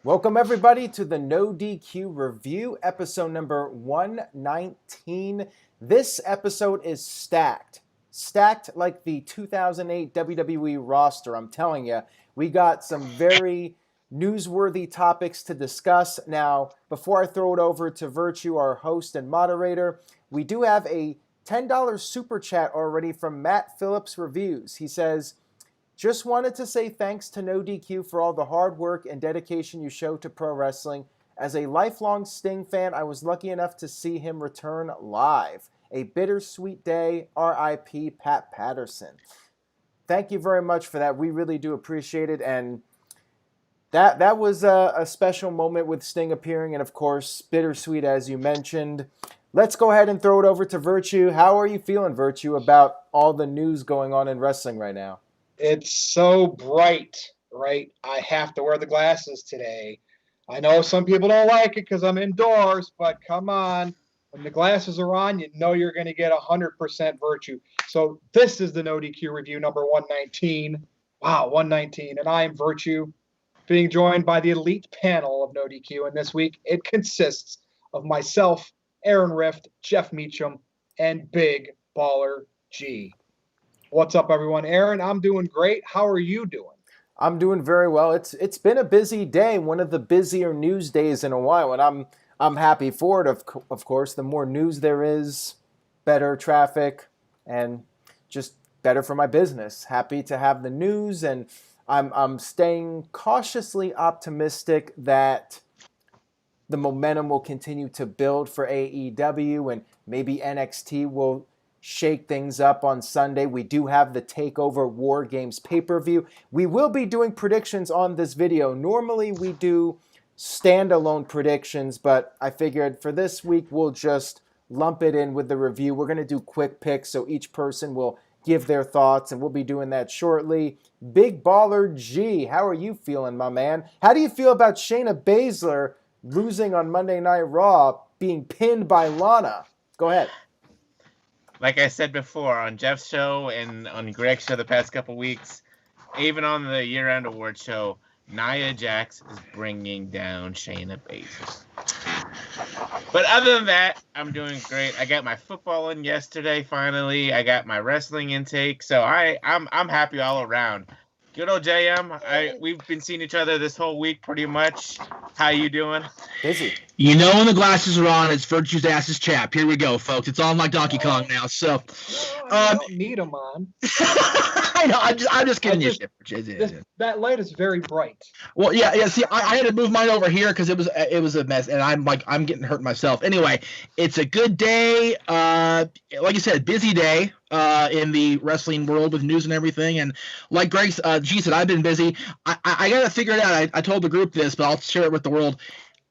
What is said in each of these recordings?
Welcome everybody to the NoDQ review, episode number 119. This episode is stacked. Stacked like the 2008 WWE roster, I'm telling you. We got some very newsworthy topics to discuss. Now, before I throw it over to Virtue, our host and moderator, we do have a $10 super chat already from Matt Phillips Reviews. He says, just wanted to say thanks to NoDQ for all the hard work and dedication you show to pro wrestling. As a lifelong Sting fan, I was lucky enough to see him return live. A bittersweet day, R.I.P. Pat Patterson. Thank you very much for that. We really do appreciate it. And that was a special moment with Sting appearing, and of course, bittersweet as you mentioned. Let's go ahead and throw it over to Virtue. How are you feeling, Virtue, about all the news going on in wrestling right now? It's so bright, right? I have to wear the glasses today. I know some people don't like it because I'm indoors, but come on. When the glasses are on, you know you're going to get 100% Virtue. So this is the NoDQ review number 119. Wow, 119. And I am Virtue, being joined by the elite panel of NoDQ. And this week, it consists of myself, Aaron Rift, Jeff Meacham, and Big Baller G. What's up, everyone? Aaron, I'm doing great. How are you doing? I'm doing very well. It's been a busy day, one of the busier news days in a while, and I'm happy for it. Of course, the more news there is, better traffic, and just better for my business. Happy to have the news, and I'm staying cautiously optimistic that the momentum will continue to build for AEW, and maybe NXT will shake things up on Sunday. We do have the TakeOver WarGames pay-per-view. We will be doing predictions on this video. Normally we do standalone predictions, but I figured for this week we'll just lump it in with the review. We're going to do quick picks, so each person will give their thoughts, and we'll be doing that shortly. Big Baller G, how are you feeling, my man? How do you feel about Shayna Baszler losing on Monday Night Raw, being pinned by Lana? Go ahead. Like I said before, on Jeff's show and on Greg's show the past couple weeks, even on the year-end award show, Nia Jax is bringing down Shayna Baszler. But other than that, I'm doing great. I got my football in yesterday, finally. I got my wrestling intake, so I'm happy all around. Good old JM. We've been seeing each other this whole week pretty much. How you doing? Busy. You know when the glasses are on, it's Virtue's ass's chap. Here we go, folks. It's on like Donkey Kong now. So, I don't need them on. I know. I'm just kidding you. That light is very bright. Well, yeah. See, I had to move mine over here because it was a mess, and I'm getting hurt myself. Anyway, it's a good day. Like you said, busy day in the wrestling world with news and everything. And like Greg G said, I've been busy. I got to figure it out. I told the group this, but I'll share it with the world.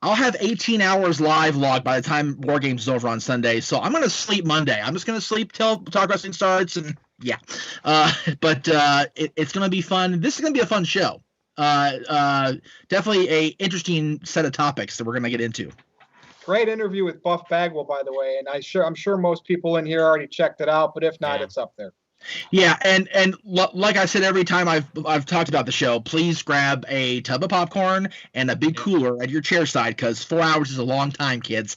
I'll have 18 hours live logged by the time WarGames is over on Sunday. So I'm going to sleep Monday. I'm just going to sleep till Talk Wrestling starts. And yeah, but it's going to be fun. This is going to be a fun show. Definitely a interesting set of topics that we're going to get into. Great interview with Buff Bagwell, by the way. And I'm sure most people in here already checked it out. But if not, It's up there. Yeah, and like I said, every time I've talked about the show, please grab a tub of popcorn and a big cooler at your chair side because 4 hours is a long time, kids.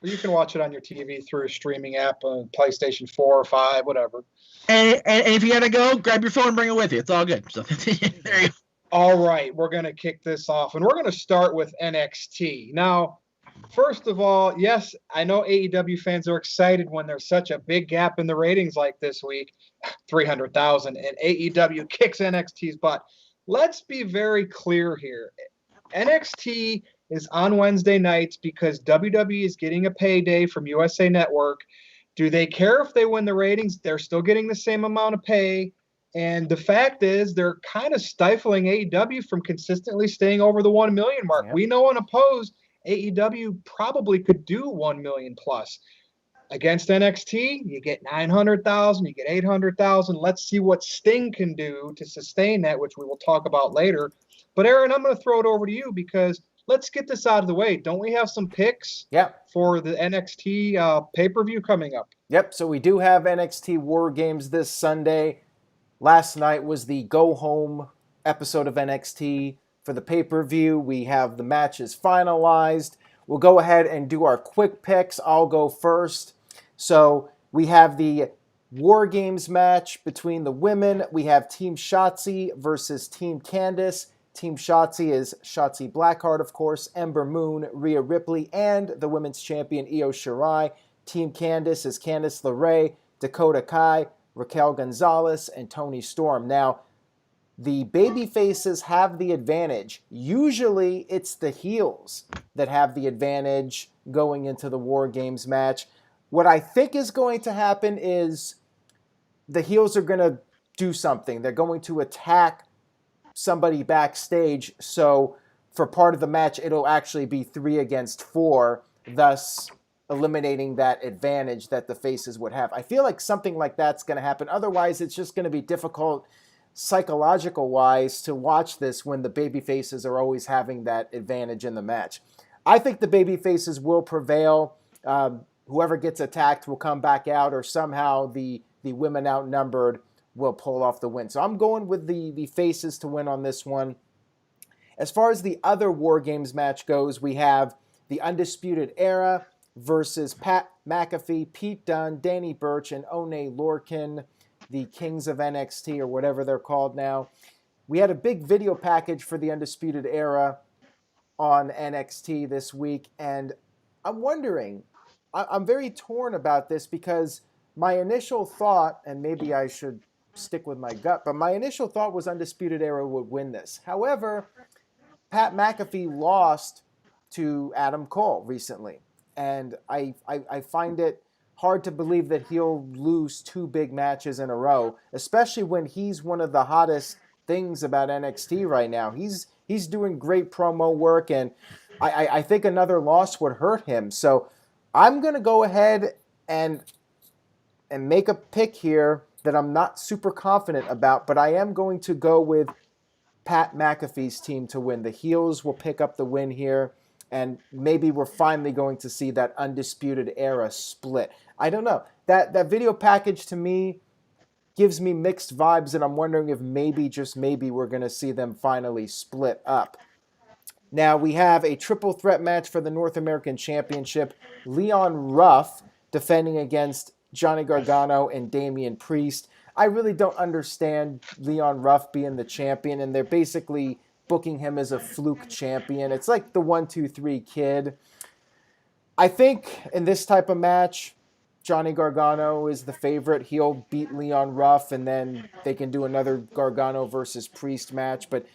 You can watch it on your TV through a streaming app, PlayStation 4 or 5, whatever. And if you gotta go, grab your phone and bring it with you. It's all good. So there you go. All right, we're gonna kick this off, and we're gonna start with NXT. Now, first of all, yes, I know AEW fans are excited when there's such a big gap in the ratings like this week, 300,000, and AEW kicks NXT's butt. Let's be very clear here. NXT is on Wednesday nights because WWE is getting a payday from USA Network. Do they care if they win the ratings? They're still getting the same amount of pay. And the fact is they're kind of stifling AEW from consistently staying over the 1 million mark. Yep. We know unopposed AEW probably could do 1 million plus. Against NXT, you get 900,000, you get 800,000. Let's see what Sting can do to sustain that, which we will talk about later. But Aaron, I'm going to throw it over to you because let's get this out of the way. Don't we have some picks for the NXT pay-per-view coming up? Yep, so we do have NXT WarGames this Sunday. Last night was the go-home episode of NXT. for the pay-per-view. We have the matches finalized. We'll go ahead and do our quick picks. I'll go first. So we have the War Games match between the women. We have Team Shotzi versus Team Candice. Team Shotzi is Shotzi Blackheart, of course, Ember Moon, Rhea Ripley, and the women's champion Io Shirai. Team Candice is Candice LeRae, Dakota Kai, Raquel Gonzalez, and Toni Storm. Now, the baby faces have the advantage. Usually, it's the heels that have the advantage going into the War Games match. What I think is going to happen is the heels are going to do something. They're going to attack somebody backstage. So for part of the match, it'll actually be 3 against 4, thus eliminating that advantage that the faces would have. I feel like something like that's going to happen. Otherwise, it's just going to be difficult psychological-wise to watch this when the baby faces are always having that advantage in the match. I think the baby faces will prevail. Whoever gets attacked will come back out, or somehow the women outnumbered will pull off the win. So I'm going with the faces to win on this one. As far as the other War Games match goes, we have the Undisputed Era versus Pat McAfee, Pete Dunne, Danny Burch, and Oney Lorcan, the Kings of NXT, or whatever they're called now. We had a big video package for the Undisputed Era on NXT this week, and I'm wondering, I'm very torn about this because my initial thought, and maybe I should stick with my gut, but my initial thought was Undisputed Era would win this. However, Pat McAfee lost to Adam Cole recently, and I find it hard to believe that he'll lose 2 big matches in a row, especially when he's one of the hottest things about NXT right now. He's doing great promo work, and I think another loss would hurt him. So I'm going to go ahead and make a pick here that I'm not super confident about, but I am going to go with Pat McAfee's team to win. The heels will pick up the win here, and maybe we're finally going to see that Undisputed Era split. I don't know. That video package to me gives me mixed vibes, and I'm wondering if maybe, just maybe, we're going to see them finally split up. Now, we have a triple threat match for the North American Championship. Leon Ruff defending against Johnny Gargano and Damian Priest. I really don't understand Leon Ruff being the champion, and they're basically booking him as a fluke champion. It's like the 1-2-3 kid. I think in this type of match, Johnny Gargano is the favorite. He'll beat Leon Ruff, and then they can do another Gargano versus Priest match. But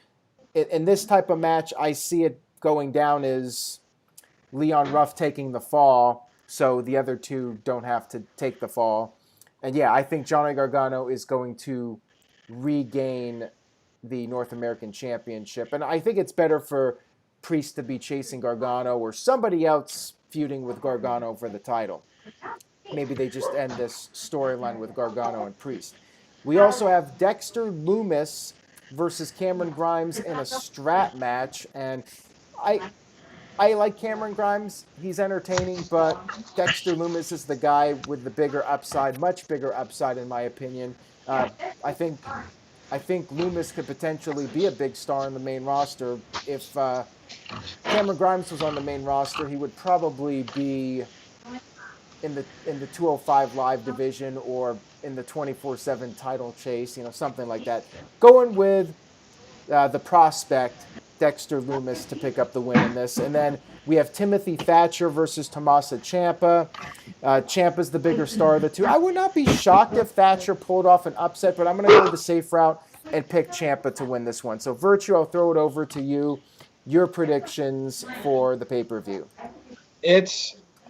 in this type of match, I see it going down as Leon Ruff taking the fall, so the other two don't have to take the fall. And yeah, I think Johnny Gargano is going to regain the North American Championship. And I think it's better for Priest to be chasing Gargano or somebody else feuding with Gargano for the title. Maybe they just end this storyline with Gargano and Priest. We also have Dexter Lumis versus Cameron Grimes in a strat match. And I like Cameron Grimes. He's entertaining, but Dexter Lumis is the guy with the bigger upside, much bigger upside in my opinion. I think Lumis could potentially be a big star in the main roster. If Cameron Grimes was on the main roster, he would probably be in the 205 Live division or in the 24/7 title chase, something like that. Going with the prospect Dexter Lumis to pick up the win in this. And then we have Timothy Thatcher versus Tommaso Ciampa. Ciampa's the bigger star of the two. I would not be shocked if Thatcher pulled off an upset, but I'm going to go the safe route and pick Ciampa to win this one. So, Virtue, I'll throw it over to you. Your predictions for the pay-per-view.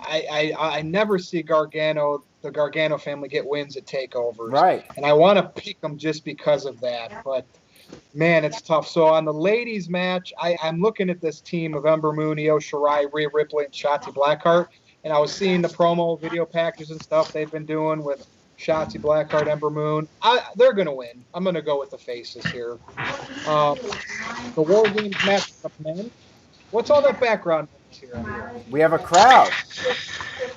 I never see the Gargano family get wins at takeovers. Right. And I want to pick them just because of that. But, man, it's tough. So on the ladies' match, I'm looking at this team of Ember Moon, Io Shirai, Rhea Ripley, and Shotzi Blackheart. And I was seeing the promo video packages and stuff they've been doing with Shotzi Blackheart, Ember Moon. They're going to win. I'm going to go with the faces here. The War Games match of men. What's all that background noise here? We have a crowd.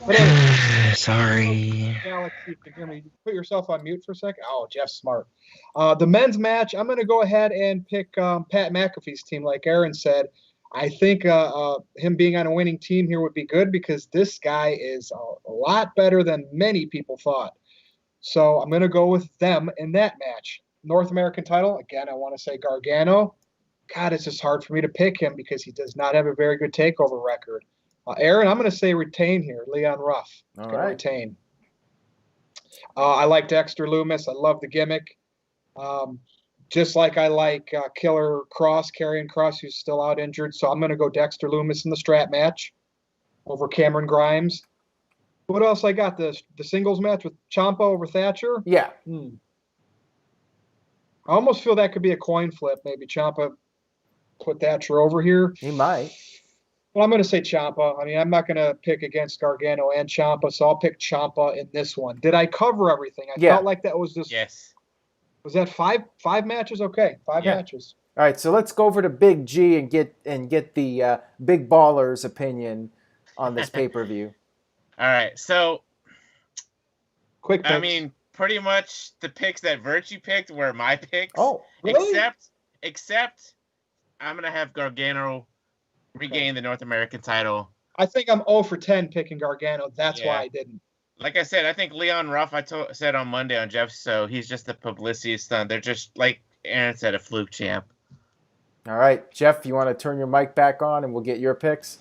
But anyway, Sorry. Alex, you can hear me. Put yourself on mute for a second. Oh, Jeff's smart. The men's match, I'm going to go ahead and pick Pat McAfee's team, like Aaron said. I think him being on a winning team here would be good because this guy is a lot better than many people thought. So I'm going to go with them in that match. North American title, again, I want to say Gargano. God, it's just hard for me to pick him because he does not have a very good takeover record. Aaron, I'm going to say retain here. Leon Ruff. All right. Retain. I like Dexter Lumis. I love the gimmick. Just like I like Killer Cross, Karrion Kross, who's still out injured. So I'm going to go Dexter Lumis in the strap match over Cameron Grimes. What else I got? The singles match with Ciampa over Thatcher? Yeah. I almost feel that could be a coin flip. Maybe Ciampa put Thatcher over here. He might. Well, I'm going to say Ciampa. I mean, I'm not going to pick against Gargano and Ciampa, so I'll pick Ciampa in this one. Did I cover everything? I felt like that was just... Yes. Was that five matches? Okay, five matches. All right, so let's go over to Big G and get the Big Baller's opinion on this pay-per-view. All right, so quick picks. I mean, pretty much the picks that Virtue picked were my picks. Oh, really? Except I'm going to have Gargano regain the North American title. I think I'm 0 for 10 picking Gargano. That's why I didn't. Like I said, I think Leon Ruff, said on Monday on Jeff's show, he's just a publicity stunt. They're just, like Aaron said, a fluke champ. All right, Jeff, you want to turn your mic back on and we'll get your picks?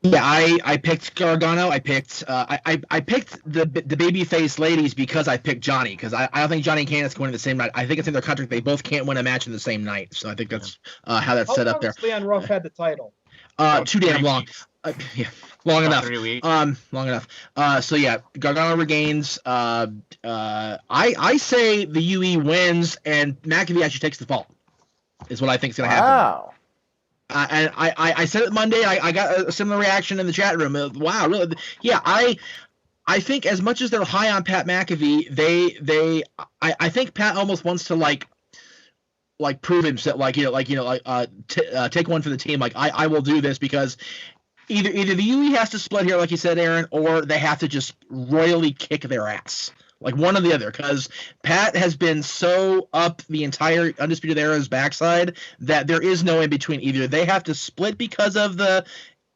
Yeah, I picked Gargano. I picked I picked the babyface ladies because I picked Johnny, because I don't think Johnny and Candice can win the same night. I think it's in their contract they both can't win a match in the same night. So I think that's how that's set up there. Leon Ruff had the title. Too damn long. Yeah, long enough. 3 weeks. Long enough. So yeah, Gargano regains. I say the UE wins and McAfee actually takes the fall. Is what I think is going to happen. Wow. And I said it Monday. I got a similar reaction in the chat room. Wow, really? Yeah, I think as much as they're high on Pat McAfee, I think Pat almost wants to like prove himself, take one for the team. Like I will do this because either the UE has to split here, like you said, Aaron, or they have to just royally kick their ass. Like one or the other, because Pat has been so up the entire Undisputed Era's backside that there is no in between. Either they have to split because of the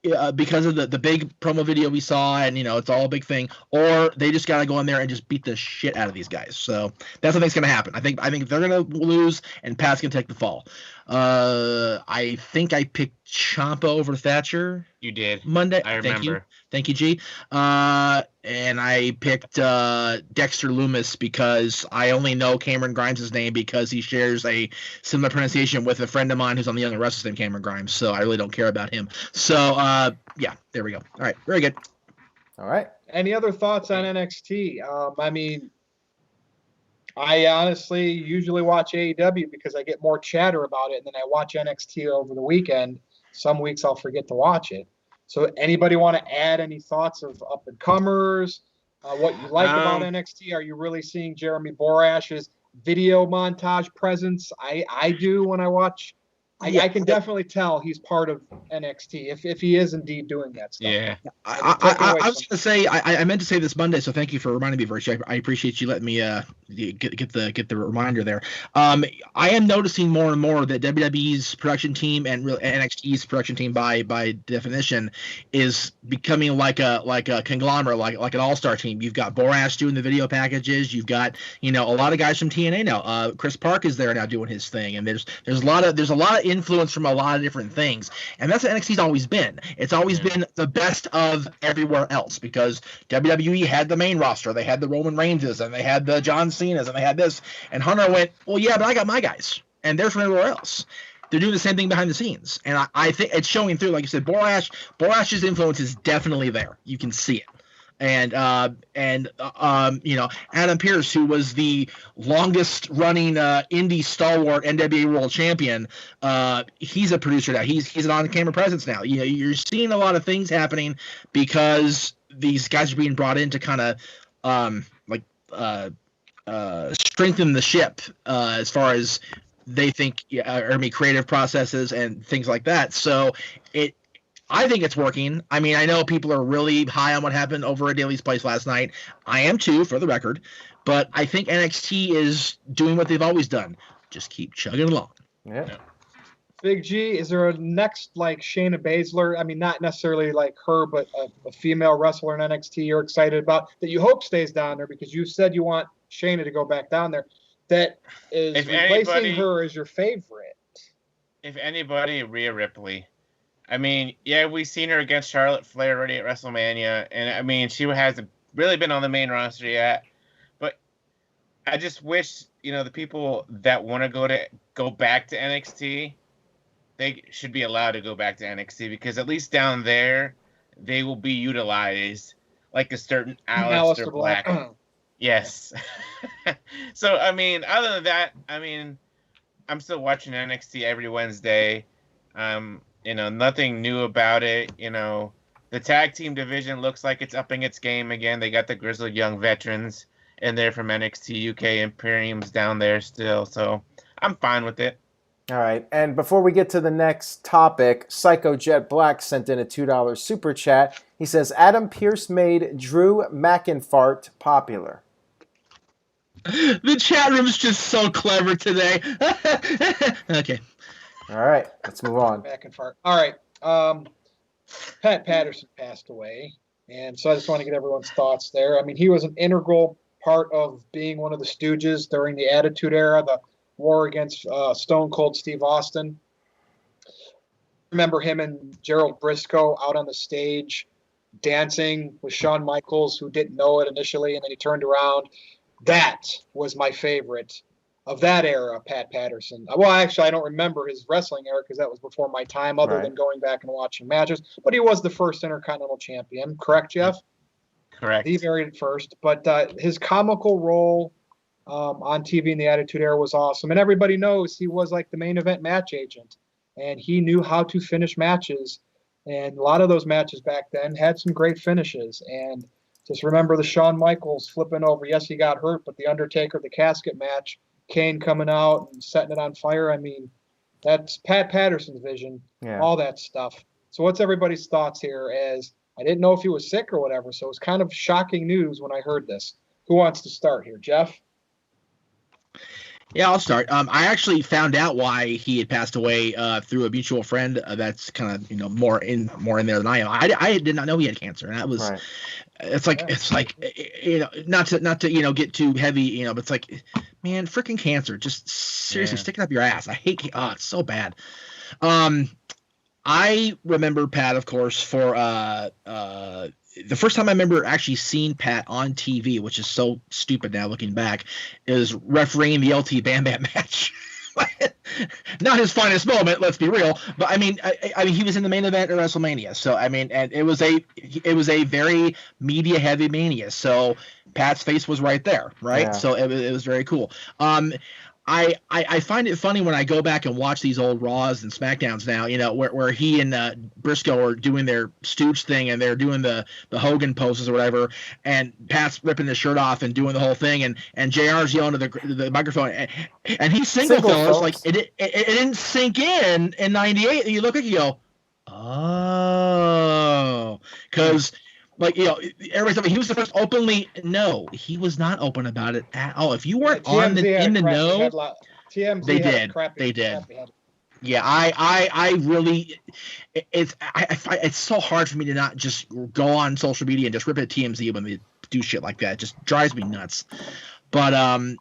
big promo video we saw, and it's all a big thing, or they just got to go in there and just beat the shit out of these guys. So that's what I think is going to happen. I think they're going to lose, and Pat's going to take the fall. I think I picked Ciampa over Thatcher. You did. Monday. I remember. Thank you, G. And I picked Dexter Lumis because I only know Cameron Grimes' name because he shares a similar pronunciation with a friend of mine who's on the Young and Restless named Cameron Grimes. So I really don't care about him. So, yeah, there we go. All right, very good. All right. Any other thoughts on NXT? I mean, I honestly usually watch AEW because I get more chatter about it, and then I watch NXT over the weekend. Some weeks I'll forget to watch it. So anybody want to add any thoughts of up-and-comers, what you like about NXT? Are you really seeing Jeremy Borash's video montage presence? I do when I watch. I can definitely tell he's part of NXT if he is indeed doing that stuff. Yeah. I was going to say, I meant to say this Monday, so thank you for reminding me, Virtue. I appreciate you letting me get the reminder there. I am noticing more and more that WWE's production team and NXT's production team by definition is becoming like a conglomerate, like an all-star team. You've got Borash doing the video packages. You've got a lot of guys from TNA now. Chris Park is there now doing his thing, and there's a lot of influence from a lot of different things, and that's what NXT's always been. It's always been the best of everywhere else because WWE had the main roster, they had the Roman Reigns and they had the John Cena's and they had this, and Hunter went, well, yeah, but I got my guys, and they're from everywhere else. They're doing the same thing behind the scenes, and I think it's showing through. Like you said, Borash's influence is definitely there. You can see it. And Adam Pearce, who was the longest running indie stalwart NWA World Champion, he's a producer now. He's an on-camera presence now. You're seeing a lot of things happening because these guys are being brought in to kind of strengthen the ship as far as they think, creative processes and things like that. So I think it's working. I mean, I know people are really high on what happened over at Daly's Place last night. I am too, for the record. But I think NXT is doing what they've always done. Just keep chugging along. Yeah. Big G, is there a next like Shayna Baszler? I mean, not necessarily like her, but a female wrestler in NXT you're excited about that you hope stays down there, because you said you want Shayna to go back down there. That is replacing her as your favorite. If anybody, Rhea Ripley. I mean, yeah, we've seen her against Charlotte Flair already at WrestleMania, and I mean, she hasn't really been on the main roster yet. But I just wish, the people that want to go back to NXT, they should be allowed to go back to NXT, because at least down there, they will be utilized like a certain Aleister Black. Yes. So, I mean, other than that, I mean, I'm still watching NXT every Wednesday. Nothing new about it. The tag team division looks like it's upping its game again. They got the grizzled young veterans in there from NXT UK. Imperium's down there still. So I'm fine with it. All right. And before we get to the next topic, Psycho Jet Black sent in a $2 super chat. He says, Adam Pearce made Drew McInfart popular. The chat room's just so clever today. Okay. All right, let's move on. McInfart. All right. Pat Patterson passed away, and so I just want to get everyone's thoughts there. I mean, he was an integral part of being one of the Stooges during the Attitude Era, the war against Stone Cold Steve Austin. Remember him and Gerald Briscoe out on the stage dancing with Shawn Michaels, who didn't know it initially, and then he turned around. That was my favorite of that era, Pat Patterson. Well, actually, I don't remember his wrestling era because that was before my time, other than going back and watching matches. But he was the first Intercontinental Champion. Correct, Jeff? Correct. The very first. But his comical role on TV in the Attitude Era was awesome. And everybody knows he was like the main event match agent. And he knew how to finish matches. And a lot of those matches back then had some great finishes. And just remember the Shawn Michaels flipping over. Yes, he got hurt, but the Undertaker, the casket match, Kane coming out and setting it on fire. I mean, that's Pat Patterson's vision, all that stuff. So what's everybody's thoughts here? As I didn't know if he was sick or whatever, so it was kind of shocking news when I heard this. Who wants to start here? Jeff? Yeah, I'll start. I actually found out why he had passed away through a mutual friend that's kind of more in there than I am. I did not know he had cancer, and that was it's like not to get too heavy, but it's like, man, freaking cancer, just seriously stick it up your ass. I hate it's so bad. I remember Pat, of course, for the first time I remember actually seeing Pat on TV, which is so stupid now looking back, is refereeing the LT Bam Bam match. Not his finest moment, let's be real. But I mean, he was in the main event at WrestleMania, so I mean, and it was a very media heavy Mania. So Pat's face was right there, right? Yeah. So it was very cool. I find it funny when I go back and watch these old Raws and Smackdowns now, where he and Briscoe are doing their Stooge thing and they're doing the Hogan poses or whatever, and Pat's ripping his shirt off and doing the whole thing, and JR's yelling to the microphone, and he's single fellas, like it didn't sink in '98. You look at it, you go, oh, because. Like, everybody's like, he was the first openly. No, he was not open about it at all. If you weren't in the know, they did. Yeah, I really, it's so hard for me to not just go on social media and just rip at TMZ when they do shit like that. It just drives me nuts. But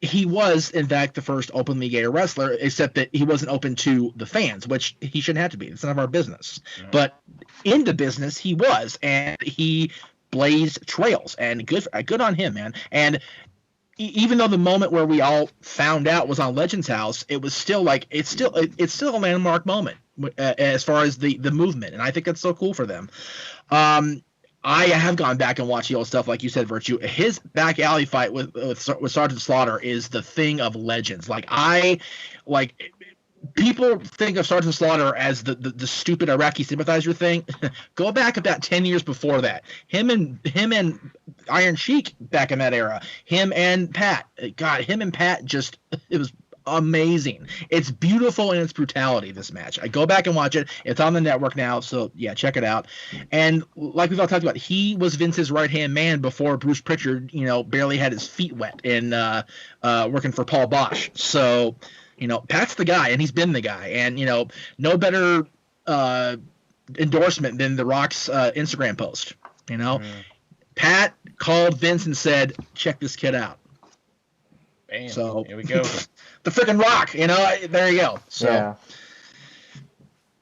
he was, in fact, the first openly gay wrestler, except that he wasn't open to the fans, which he shouldn't have to be. It's none of our business. Yeah. But in the business, he was, and he blazed trails. And good on him, man. And even though the moment where we all found out was on Legends House, it was still like it's still a landmark moment as far as the movement, and I think that's so cool for them. I have gone back and watched the old stuff, like you said, Virtue. His back alley fight with Sergeant Slaughter is the thing of legends. People think of Sergeant Slaughter as the stupid Iraqi sympathizer thing. Go back about 10 years before that. Him and Iron Sheik back in that era. Him and Pat. God, him and Pat it was amazing. It's beautiful in its brutality, this match. I go back and watch it. It's on the network now, so yeah, check it out. And like we've all talked about, he was Vince's right-hand man before Bruce Pritchard, barely had his feet wet in working for Paul Bosch. So, Pat's the guy, and he's been the guy. And, no better endorsement than The Rock's Instagram post, Pat called Vince and said, check this kid out. Bam. So here we go. The freaking Rock, there you go. So Yeah.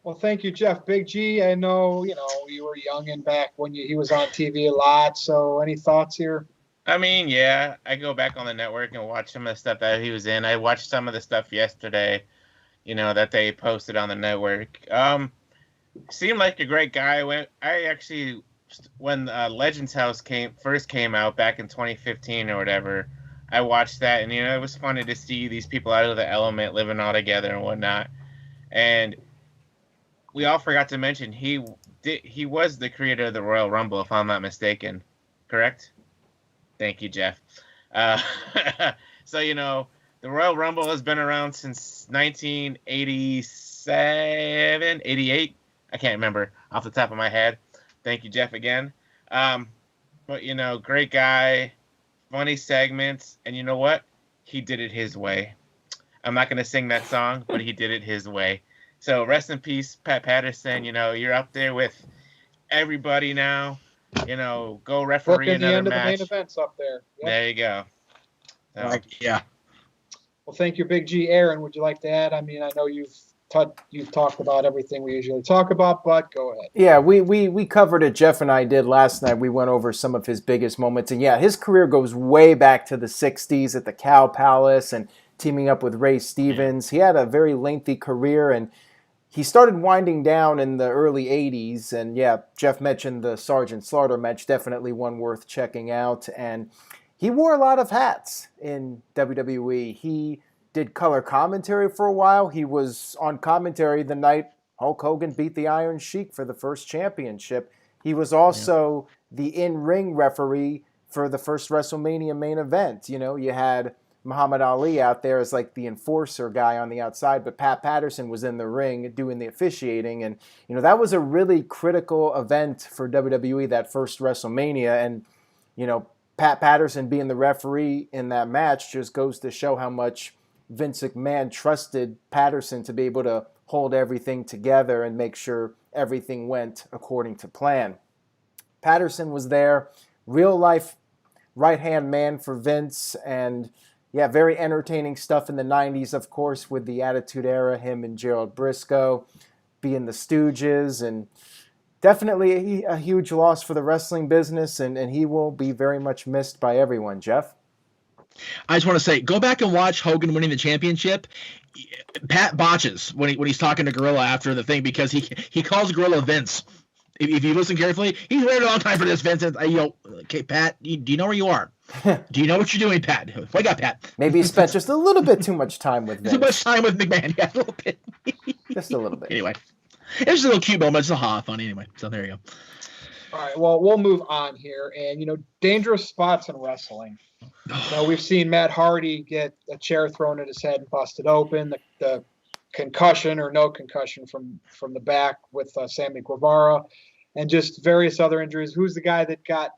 Well, thank you, Jeff. Big G, I know, you were young and back when he was on TV a lot. So any thoughts here? I mean, yeah, I go back on the network and watch some of the stuff that he was in. I watched some of the stuff yesterday, that they posted on the network. Seemed like a great guy. When Legends House first came out back in 2015 or whatever, I watched that, and it was funny to see these people out of the element living all together and whatnot. And we all forgot to mention he was the creator of the Royal Rumble, if I'm not mistaken. Correct? Thank you, Jeff. So the Royal Rumble has been around since 1987, 88. I can't remember off the top of my head. Thank you, Jeff, again. But great guy. Funny segments, and you know what? He did it his way. I'm not going to sing that song, but he did it his way. So rest in peace, Pat Patterson. You're up there with everybody now. Go referee Look at the another end match. of the main events up there. Yep. There you go. So, yeah. Well, thank you, Big G. Aaron, would you like to add? I mean, I know you've talked about everything we usually talk about, but go ahead. Yeah, we covered it. Jeff and I did last night. We went over some of his biggest moments. And yeah, his career goes way back to the 60s at the Cow Palace and teaming up with Ray Stevens. He had a very lengthy career, and he started winding down in the early 80s. And yeah, Jeff mentioned the Sergeant Slaughter match, definitely one worth checking out. And he wore a lot of hats in WWE. He did color commentary for a while. He was on commentary the night Hulk Hogan beat the Iron Sheik for the first championship. He was also the in-ring referee for the first WrestleMania main event. You had Muhammad Ali out there as like the enforcer guy on the outside, but Pat Patterson was in the ring doing the officiating. And, that was a really critical event for WWE, that first WrestleMania. And, Pat Patterson being the referee in that match just goes to show how much Vince McMahon trusted Patterson to be able to hold everything together and make sure everything went according to plan. Patterson was there, real life right-hand man for Vince, and yeah, very entertaining stuff in the 90s, of course, with the Attitude Era, him and Gerald Briscoe being the Stooges, and definitely a huge loss for the wrestling business, and he will be very much missed by everyone. Jeff? I just want to say, go back and watch Hogan winning the championship. Pat botches when he's talking to Gorilla after the thing because he calls Gorilla Vince. If you listen carefully, he's waited a long time for this, Vince. And, okay, Pat, do you know where you are? Do you know what you're doing, Pat? Wake up, Pat. Maybe he spent just a little bit too much time with Vince. Too much time with McMahon, yeah, a little bit. Just a little bit. Anyway, it was a little cute moment. It's a fun anyway. So there you go. All right, well, we'll move on here. And, dangerous spots in wrestling. We've seen Matt Hardy get a chair thrown at his head and busted open. The concussion or no concussion from the back with Sammy Guevara, and just various other injuries. Who's the guy that got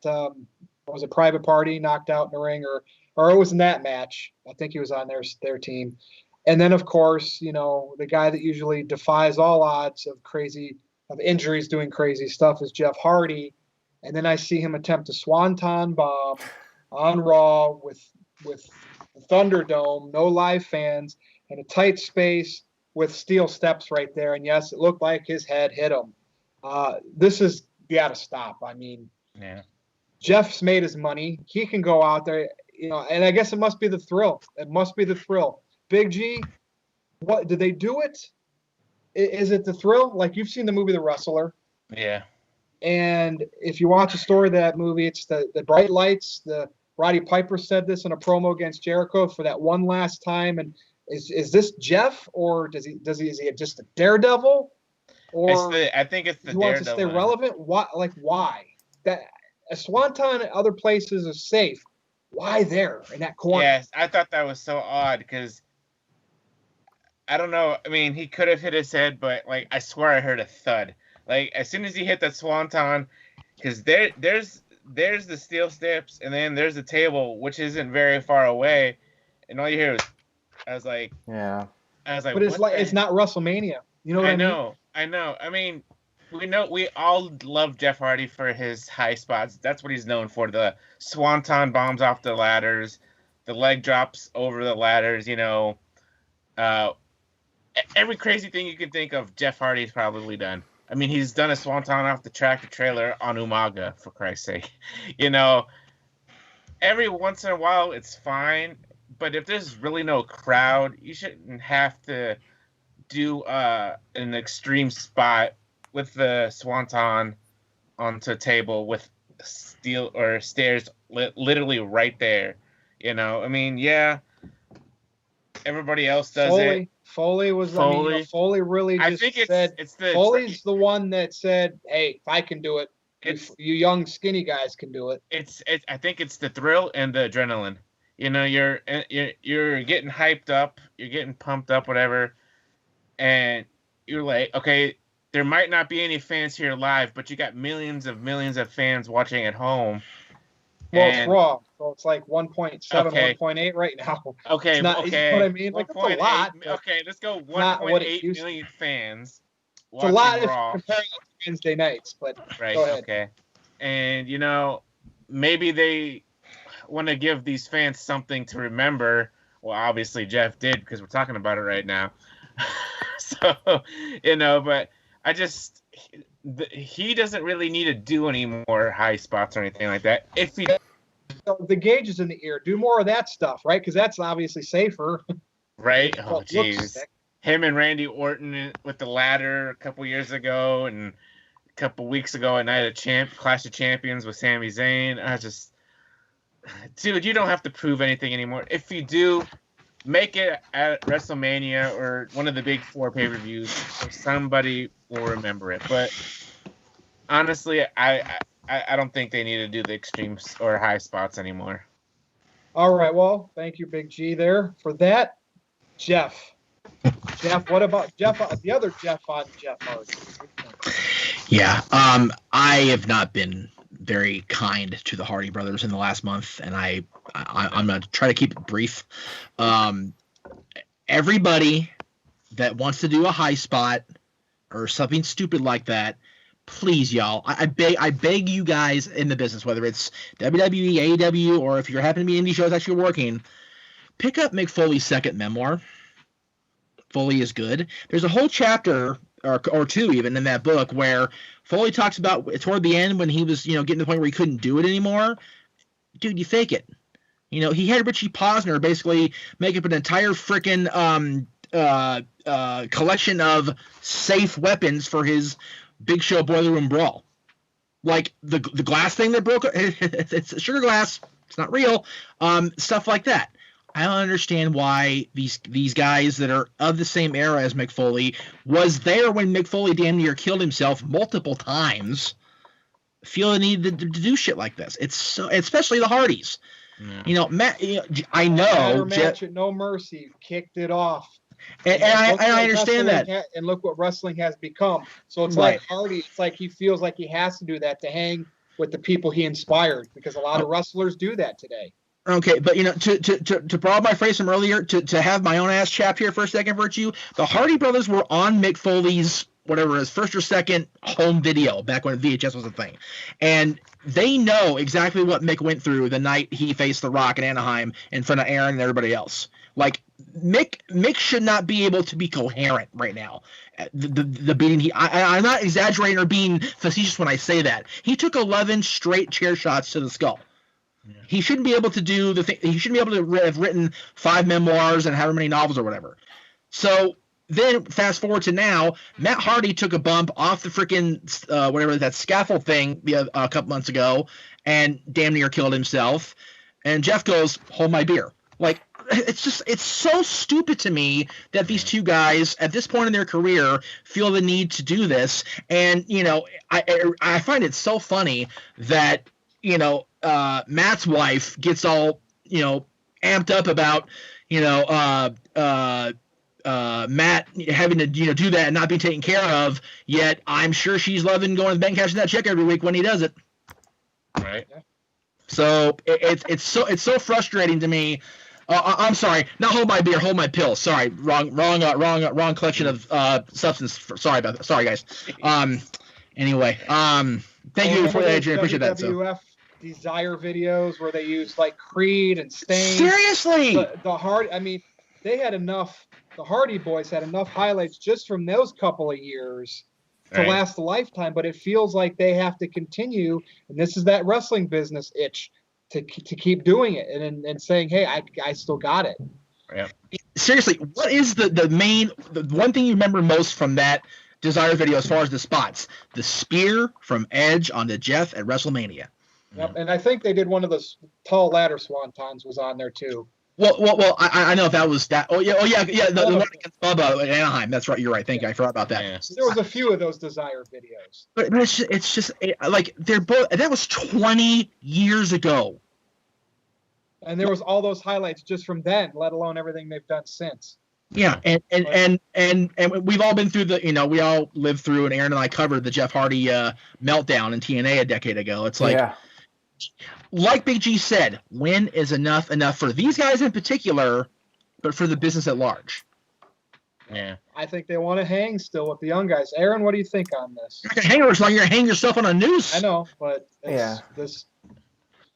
was a Private Party knocked out in the ring, or it was in that match? I think he was on their team. And then of course, the guy that usually defies all odds of injuries doing crazy stuff is Jeff Hardy. And then I see him attempt a Swanton bomb on Raw with the Thunderdome, no live fans, and a tight space with steel steps right there. And yes, it looked like his head hit him. This has got to stop. I mean, yeah. Jeff's made his money. He can go out there, and I guess it must be the thrill. It must be the thrill. Big G, what did they do it? Is it the thrill? Like, you've seen the movie The Wrestler. Yeah. And if you watch the story of that movie, it's the bright lights. The Roddy Piper said this in a promo against Jericho for that one last time. And is this Jeff, or is he just a daredevil? Or I think it's the he wants to stay relevant. Why? That a Swanton at other places is safe. Why there in that corner? Yes, I thought that was so odd because I don't know. I mean, he could have hit his head, but like I swear I heard a thud. Like as soon as he hit that swanton, because there's the steel steps, and then there's the table, which isn't very far away, and all you hear is, I was like, Yeah. But it's like it's not WrestleMania. You know what I mean? I know. I mean, we all love Jeff Hardy for his high spots. That's what he's known for. The swanton bombs off the ladders, the leg drops over the ladders, every crazy thing you can think of, Jeff Hardy's probably done. I mean, he's done a swanton off the tractor trailer on Umaga, for Christ's sake. Every once in a while, it's fine. But if there's really no crowd, you shouldn't have to do an extreme spot with the swanton onto a table with steel or stairs literally right there. I mean, yeah, everybody else does it. Foley was. Foley. I mean, Foley really just Foley's the one that said, "Hey, if I can do it, you young skinny guys can do it." I think it's the thrill and the adrenaline. You're getting hyped up, you're getting pumped up, whatever, and you're like, okay, there might not be any fans here live, but you got millions of fans watching at home. Well, it's Raw, so it's like 1.7, 1.8 right now. Okay, You know what I mean? Like, it's a lot. Okay, let's go 1.8 million fans. It's a lot if comparing it to Wednesday nights, but right, go ahead. Okay. And, maybe they want to give these fans something to remember. Well, obviously Jeff did, because we're talking about it right now. So, but I just, he doesn't really need to do any more high spots or anything like that. If he, the gauge is in the ear, do more of that stuff, right? Because that's obviously safer. Right? Oh, jeez. Him and Randy Orton with the ladder a couple years ago, and a couple weeks ago at Night of Clash of Champions with Sami Zayn. Dude, you don't have to prove anything anymore. If you do, make it at WrestleMania or one of the big 4 pay-per-views, so somebody will remember it. But honestly, I don't think they need to do the extremes or high spots anymore. All right, well, thank you, Big G, there for that. Jeff, what about Jeff? The other Jeff on Jeff Hardy. Yeah, I have not been very kind to the Hardy brothers in the last month, and I'm going to try to keep it brief. Everybody that wants to do a high spot or something stupid like that, please, y'all, I beg you guys in the business, whether it's WWE, AEW, or if you're happening to be indie shows actually working, pick up Mick Foley's second memoir. Foley is good. There's a whole chapter or 2 even in that book where Foley talks about toward the end when he was, getting to the point where he couldn't do it anymore. Dude, you fake it. He had Richie Posner basically make up an entire freaking collection of safe weapons for his Big Show Boiler Room Brawl. Like the glass thing that broke, it's a sugar glass. It's not real. Stuff like that. I don't understand why these guys that are of the same era as Mick Foley was there when Mick Foley damn near killed himself multiple times, feel the need to do shit like this. It's so, especially the Hardys. Yeah. Matt, I know. Match at No Mercy kicked it off. And I understand that. And look what wrestling has become. So it's like Hardy, it's like he feels like he has to do that to hang with the people he inspired, because a lot of wrestlers do that today. Okay, but to borrow my phrase from earlier, to have my own ass chapped here for a second, Virtue, the Hardy brothers were on Mick Foley's his first or second home video back when VHS was a thing, and they know exactly what Mick went through the night he faced The Rock in Anaheim in front of Aaron and everybody else. Like Mick should not be able to be coherent right now. The beating I'm not exaggerating or being facetious when I say that. He took 11 straight chair shots to the skull. Yeah. He shouldn't be able to do the thing. He shouldn't be able to have written 5 memoirs and however many novels or whatever. So then fast forward to now, Matt Hardy took a bump off the freaking that scaffold thing a couple months ago and damn near killed himself. And Jeff goes, "Hold my beer." Like, it's so stupid to me that these two guys at this point in their career feel the need to do this. And I find it so funny that Matt's wife gets all amped up about Matt having to do that and not be taken care of. Yet I'm sure she's loving going to the bank, cashing that check every week when he does it. Right. So it's so frustrating to me. I'm sorry, not hold my beer, hold my pill. Sorry, wrong collection of substance. Sorry about that. Sorry guys. Anyway, thank you for that, Adrian. Appreciate that. WWF Desire videos where they use like Creed and Stain. Seriously, the Hardy. I mean, they had enough. The Hardy Boys had enough highlights just from those couple of years to last a lifetime. But it feels like they have to continue, and this is that wrestling business itch to keep doing it and saying, hey, I still got it. Yeah. Seriously, what is the one thing you remember most from that Desire video as far as the spots? The spear from Edge onto Jeff at WrestleMania. Yep, and I think they did one of those tall ladder swantons was on there too. Well, I know if that was that. Oh yeah, the one against Bubba at Anaheim. That's right. You're right. Thank you. I forgot about that. Yeah. There was a few of those Desire videos. But it's just like they're both. That was 20 years ago. And there was all those highlights just from then, let alone everything they've done since. Yeah, and we've all been through we all lived through, and Aaron and I covered the Jeff Hardy meltdown in TNA a decade ago. It's like. Yeah. Like Big G said, when is enough for these guys in particular, but for the business at large? Yeah. I think they want to hang still with the young guys. Aaron, what do you think on this? You're going to hang yourself on a noose. I know, but it's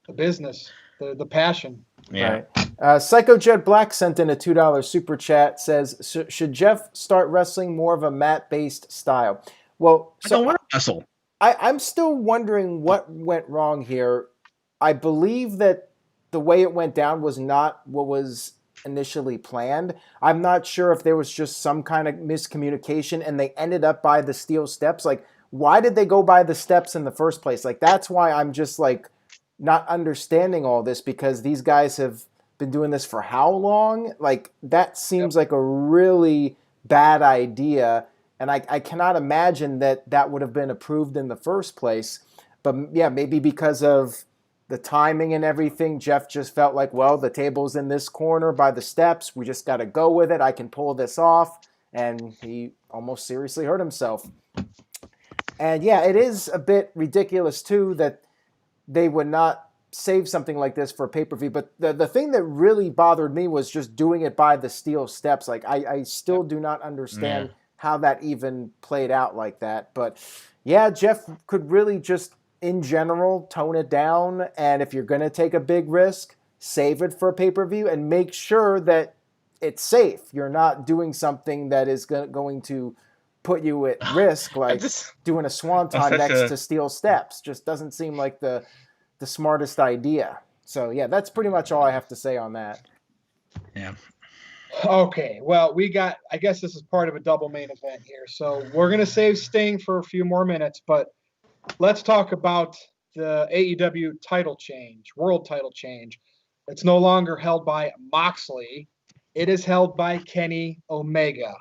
the business, the passion. Yeah. Right. Psycho Jet Black sent in a $2 super chat, says, should Jeff start wrestling more of a mat-based style? Well, I don't want to wrestle. I'm still wondering what went wrong here. I believe that the way it went down was not what was initially planned. I'm not sure if there was just some kind of miscommunication and they ended up by the steel steps. Like, why did they go by the steps in the first place? Like, that's why I'm just like not understanding all this, because these guys have been doing this for how long? Like, that seems like a really bad idea. And I cannot imagine that would have been approved in the first place. But yeah, maybe because of the timing and everything, Jeff just felt like, well, the table's in this corner by the steps. We just got to go with it. I can pull this off. And he almost seriously hurt himself. And yeah, it is a bit ridiculous, too, that they would not save something like this for pay-per-view. But the thing that really bothered me was just doing it by the steel steps. Like, I still do not understand how that even played out like that. But yeah, Jeff could really just, in general, tone it down. And if you're going to take a big risk, save it for a pay-per-view and make sure that it's safe. You're not doing something that is going to put you at risk, like doing a swanton next to steel steps. Just doesn't seem like the smartest idea. So yeah, that's pretty much all I have to say on that. Yeah. Okay, well, I guess this is part of a double main event here. So we're going to save Sting for a few more minutes, but let's talk about the AEW title change, world title change. It's no longer held by Moxley. It is held by Kenny Omega.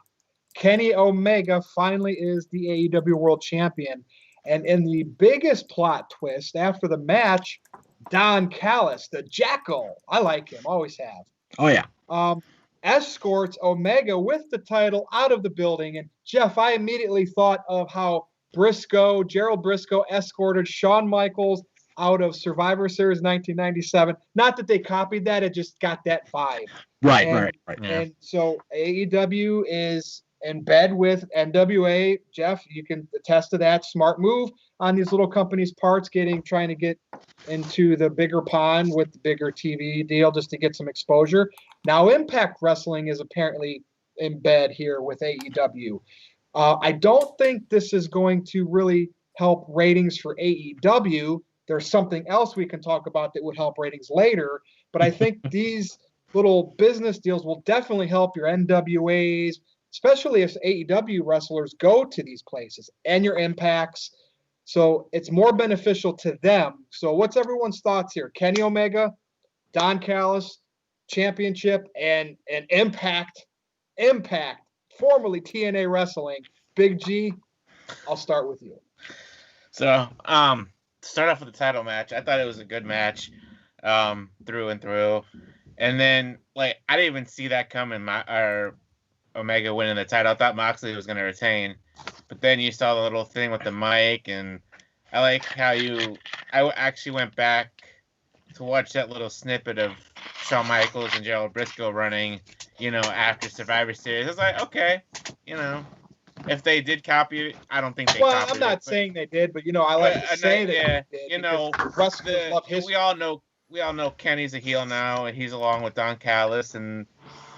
Kenny Omega finally is the AEW world champion. And in the biggest plot twist after the match, Don Callis, the Jackal, I like him, always have. Oh, yeah. Escorts Omega with the title out of the building. And Jeff, I immediately thought of how Gerald Briscoe escorted Shawn Michaels out of Survivor Series 1997. Not that they copied that, it just got that vibe. Right. And so AEW is in bed with NWA. Jeff, you can attest to that. Smart move on these little companies' parts, trying to get into the bigger pond with the bigger TV deal just to get some exposure. Now Impact Wrestling is apparently in bed here with AEW. I don't think this is going to really help ratings for AEW. There's something else we can talk about that would help ratings later, but I think these little business deals will definitely help your NWAs, especially if AEW wrestlers go to these places, and your Impacts. So it's more beneficial to them. So what's everyone's thoughts here? Kenny Omega, Don Callis, Championship, and Impact, formerly TNA Wrestling. Big G, I'll start with you. So, start off with the title match. I thought it was a good match, through and through. And then, like, I didn't even see that coming. Omega winning the title. I thought Moxley was going to retain, but then you saw the little thing with the mic, and I like how I actually went back to watch that little snippet of Shawn Michaels and Gerald Briscoe running, after Survivor Series. I was like, okay, if they did copy it, I don't think they copied it. Well, I'm not saying they did, but I like to say that they did. Wrestlers love history. We all know Kenny's a heel now, and he's along with Don Callis, and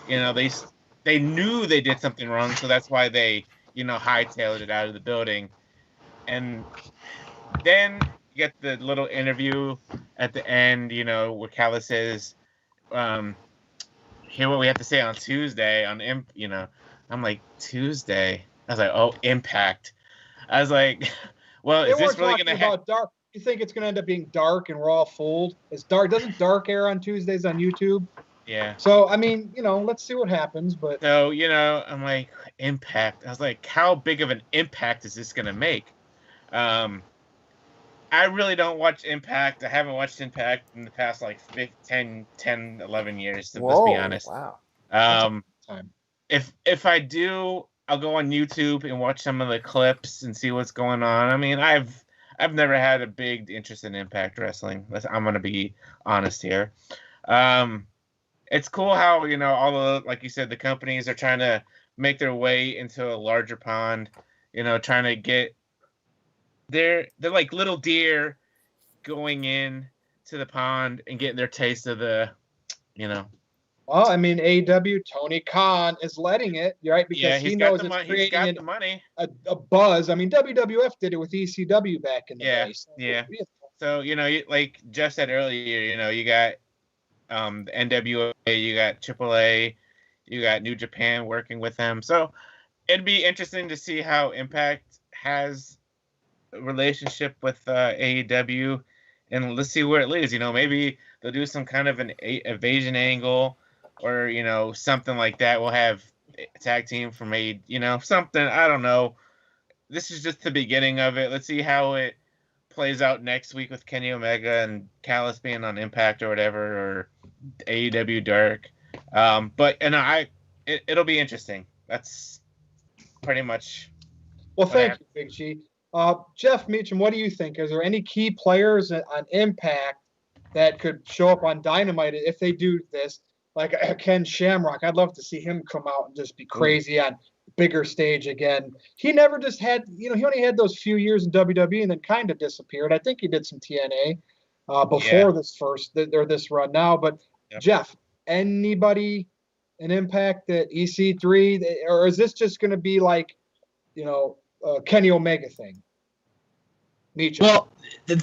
they knew they did something wrong, so that's why they hightailed it out of the building. And then you get the little interview at the end, where Callis says, hear what we have to say on Tuesday on I'm like, Tuesday? I was like, oh, Impact. I was like, well, is this really going to happen? Dark. You think it's going to end up being Dark and we're all fooled? It's Dark. Doesn't Dark air on Tuesdays on YouTube? Yeah. So, I mean, let's see what happens. But so, I'm like, Impact. I was like, how big of an impact is this going to make? I really don't watch Impact. I haven't watched Impact in the past, 10, 11 years, let's be honest. Wow. If I do, I'll go on YouTube and watch some of the clips and see what's going on. I mean, I've never had a big interest in Impact Wrestling. I'm going to be honest here. It's cool how, all the, like you said, the companies are trying to make their way into a larger pond, trying to get, they're like little deer going in to the pond and getting their taste of the, Well, I mean, AEW, Tony Khan is letting it, right? Because he knows it's creating a buzz. I mean, WWF did it with ECW back in the day. So, like Jeff said earlier, you got the NWA, you got AAA, you got New Japan working with them. So it'd be interesting to see how Impact has a relationship with AEW, and let's see where it leads. Maybe they'll do some kind of an evasion angle, or something like that. We'll have a tag team from something. I don't know. This is just the beginning of it. Let's see how it plays out next week with Kenny Omega and Callis being on Impact or whatever, or AEW Dark. It'll be interesting. That's pretty much. Well, thank you, Big G. Jeff Meacham, what do you think? Is there any key players on Impact that could show up on Dynamite if they do this? Like Ken Shamrock, I'd love to see him come out and just be crazy on bigger stage again. He never just had, he only had those few years in WWE and then kind of disappeared. I think he did some TNA before this run now. But Jeff, anybody in Impact that EC3, or is this just going to be like, Kenny Omega thing? Meacham. Well, the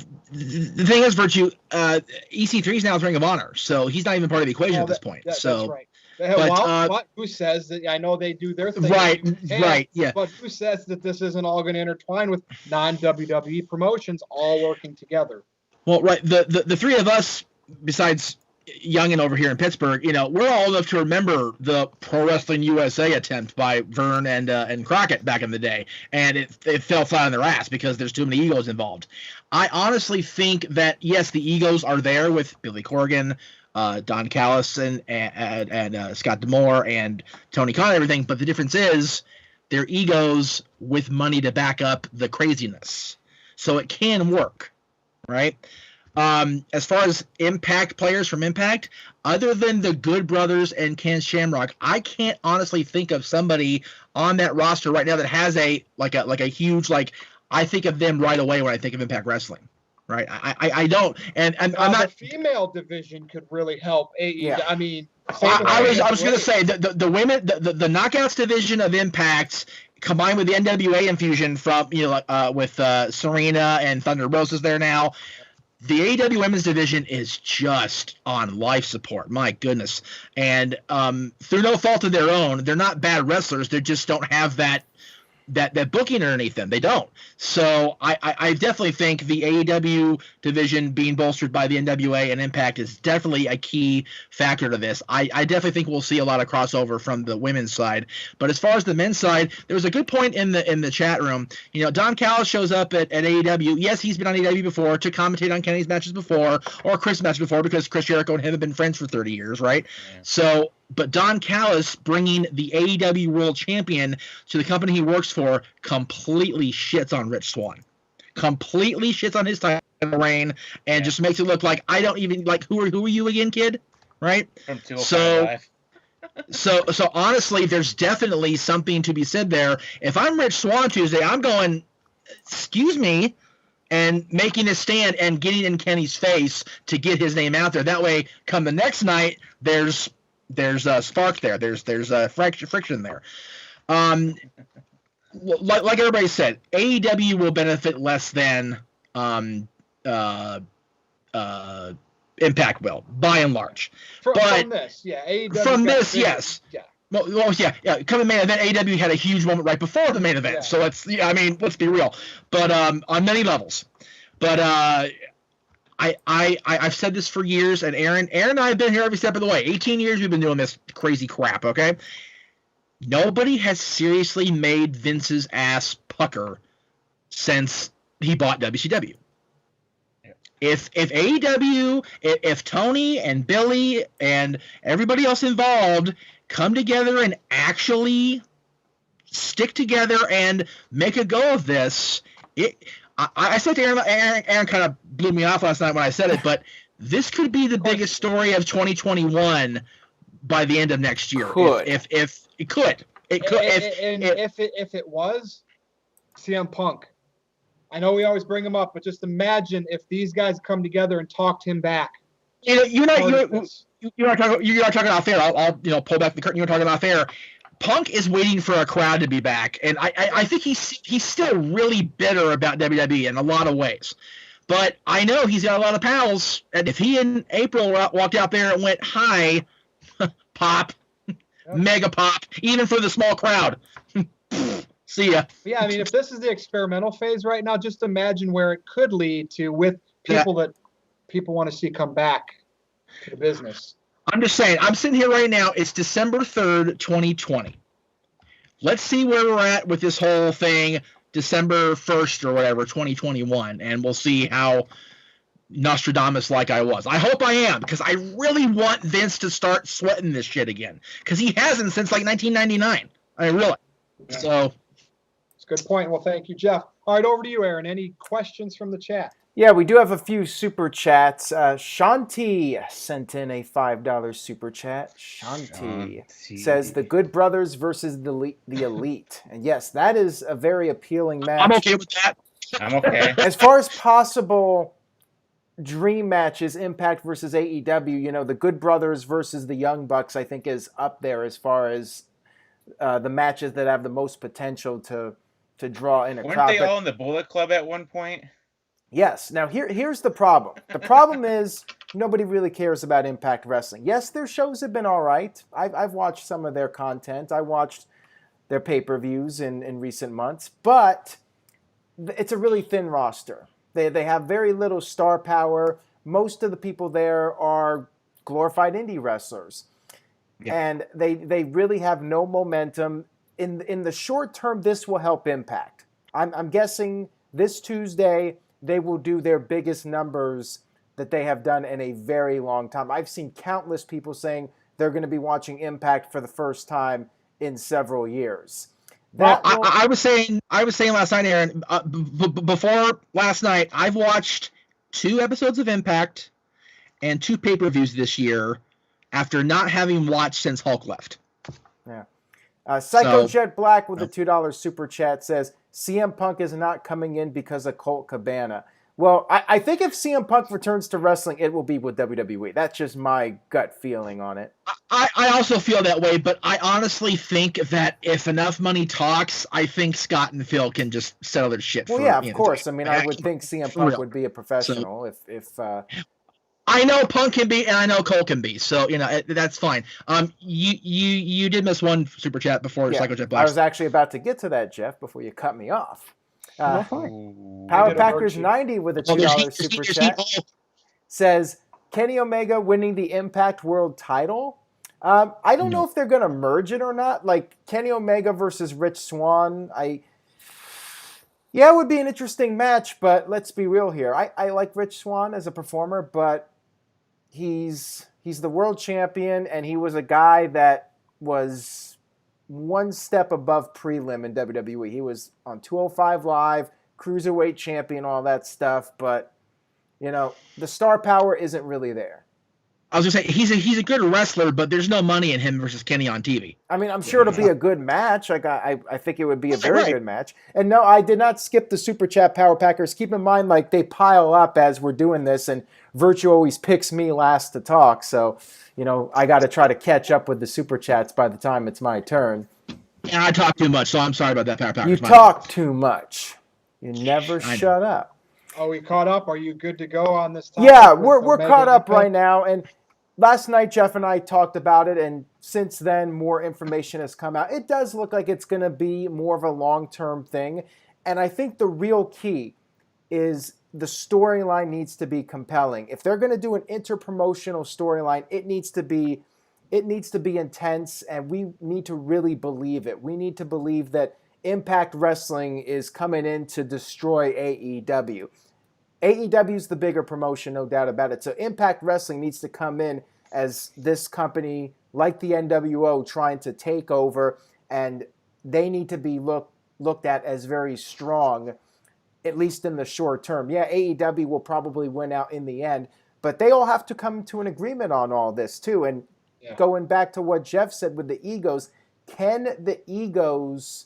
thing is, Virtue, EC3 is now with Ring of Honor, so he's not even part of the equation at this point. That's right. But who says that? I know they do their thing. Right, yeah. But who says that this isn't all going to intertwine with non-WWE promotions all working together? Well, right. The three of us, besides Youngin over here in Pittsburgh, we're all enough to remember the Pro Wrestling USA attempt by Vern and Crockett back in the day, and it fell flat on their ass because there's too many egos involved. I honestly think that yes, the egos are there with Billy Corgan, Don Callis, and Scott D'Amore and Tony Khan and everything, but the difference is they're egos with money to back up the craziness, so it can work, right? As far as Impact players from Impact, other than the Good Brothers and Ken Shamrock, I can't honestly think of somebody on that roster right now that has a huge, I think of them right away when I think of Impact Wrestling. Right? I don't, and I'm not. The female division could really help. I mean, I was going to say the women, the Knockouts division of Impact, combined with the NWA infusion from with Serena and Thunder Rosa's there now. The AEW Women's Division is just on life support. My goodness. And through no fault of their own, they're not bad wrestlers. They just don't have that booking underneath them. They don't. So I definitely think the AEW division being bolstered by the NWA and Impact is definitely a key factor to this. I definitely think we'll see a lot of crossover from the women's side. But as far as the men's side, there was a good point in the chat room. Don Callis shows up at AEW. Yes, he's been on AEW before to commentate on Kenny's matches before or Chris' matches before because Chris Jericho and him have been friends for 30 years, right? Yeah. So but Don Callis bringing the AEW World Champion to the company he works for completely shits on Rich Swann. Completely shits on his title reign and just makes it look like I don't even like who are you again, kid? Right? From 205 Live. So honestly, there's definitely something to be said there. If I'm Rich Swann Tuesday, I'm going, excuse me, and making a stand and getting in Kenny's face to get his name out there. That way, come the next night, there's a spark there. There's a friction there. Like everybody said, AEW will benefit less than Impact will, by and large. From this, yeah. AEW from this, yes. Yeah. Well, yeah. Coming main event, AEW had a huge moment right before the main event. Yeah. So let's be real. But on many levels. But I've said this for years, and Aaron and I have been here every step of the way. 18 years we've been doing this crazy crap, okay? Nobody has seriously made Vince's ass pucker since he bought WCW. If AEW, if Tony and Billy and everybody else involved come together and actually stick together and make a go of this, I said to Aaron kind of blew me off last night when I said it, but this could be the biggest story of 2021 by the end of next year. If it could. If it was CM Punk. I know we always bring him up, but just imagine if these guys come together and talked him back. You're not talking off air. I'll pull back the curtain. You're talking off air. Punk is waiting for a crowd to be back, and I think he's still really bitter about WWE in a lot of ways. But I know he's got a lot of pals, and if he and April walked out there and went, hi, pop, mega pop, even for the small crowd, see ya. Yeah, I mean, if this is the experimental phase right now, just imagine where it could lead to with people that people want to see come back to the business. I'm just saying, I'm sitting here right now. It's December 3rd, 2020. Let's see where we're at with this whole thing December 1st or whatever, 2021, and we'll see how Nostradamus-like I was. I hope I am, because I really want Vince to start sweating this shit again, because he hasn't since like 1999. I really. Yeah. So. It's a good point. Well, thank you, Jeff. All right, over to you, Aaron. Any questions from the chat? Yeah, we do have a few super chats. Shanti sent in a $5 super chat. Shanti says the Good Brothers versus the Elite. And yes, that is a very appealing match. I'm okay with that. I'm okay. As far as possible dream matches, Impact versus AEW, the Good Brothers versus the Young Bucks, I think is up there as far as the matches that have the most potential to draw in a crowd. Weren't they all in the Bullet Club at one point? Yes. Now, here's the problem. The problem is nobody really cares about Impact Wrestling. Yes, their shows have been all right. I've watched some of their content. I watched their pay-per-views in recent months. But it's a really thin roster. They have very little star power. Most of the people there are glorified indie wrestlers. Yeah. And they really have no momentum. In the short term, this will help Impact. I'm guessing this Tuesday they will do their biggest numbers that they have done in a very long time. I've seen countless people saying they're going to be watching Impact for the first time in several years. I was saying last night, Aaron, before last night, I've watched 2 episodes of Impact and 2 pay-per-views this year after not having watched since Hulk left. Yeah. Psycho Jet Black with a $2 super chat says, CM Punk is not coming in because of Colt Cabana. Well, I think if CM Punk returns to wrestling, it will be with WWE. That's just my gut feeling on it. I also feel that way, but I honestly think that if enough money talks, I think Scott and Phil can just settle their shit. Well, yeah, of course. I mean, I would think CM Punk would be a professional if I know Punk can be, and I know Cole can be, so that's fine. You did miss one super chat before Psycho Jet Black. I was actually about to get to that, Jeff, before you cut me off. Power Packers 90 with a $2 super chat says Kenny Omega winning the Impact World Title. I don't know if they're going to merge it or not. Like Kenny Omega versus Rich Swann. It would be an interesting match, but let's be real here. I like Rich Swann as a performer, but he's He's the world champion, and he was a guy that was one step above prelim in WWE. He was on 205 Live, cruiserweight champion, all that stuff, but the star power isn't really there. I was gonna say he's a good wrestler, but there's no money in him versus Kenny on TV. I mean, I'm sure it'll be a good match. Like I think it would be a very good match. And no, I did not skip the Super Chat Power Packers. Keep in mind, like, they pile up as we're doing this, and Virtue always picks me last to talk. So, I got to try to catch up with the Super Chats by the time it's my turn. Yeah, I talk too much, so I'm sorry about that, Power Packers. You talk too much. You never shut up. Are we caught up? Are you good to go on this topic? Yeah, we're caught up right now. And last night, Jeff and I talked about it, and since then, more information has come out. It does look like it's going to be more of a long-term thing, and I think the real key is the storyline needs to be compelling. If they're going to do an interpromotional storyline, it needs to be intense, and we need to really believe it. We need to believe that Impact Wrestling is coming in to destroy AEW. AEW is the bigger promotion, no doubt about it. So Impact Wrestling needs to come in as this company, like the NWO, trying to take over, and they need to be looked at as very strong, at least in the short term. Yeah, AEW will probably win out in the end, but they all have to come to an agreement on all this too. And going back to what Jeff said with the egos, can the egos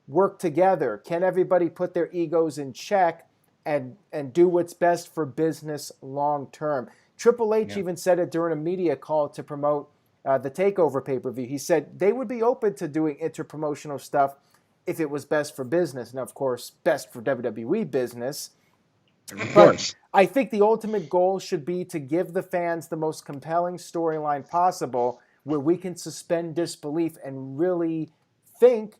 work together? Can everybody put their egos in check and do what's best for business long term? Triple H even said it during a media call to promote the TakeOver pay-per-view. He said they would be open to doing interpromotional stuff if it was best for business, and of course, best for WWE business. Of course. But I think the ultimate goal should be to give the fans the most compelling storyline possible, where we can suspend disbelief and really think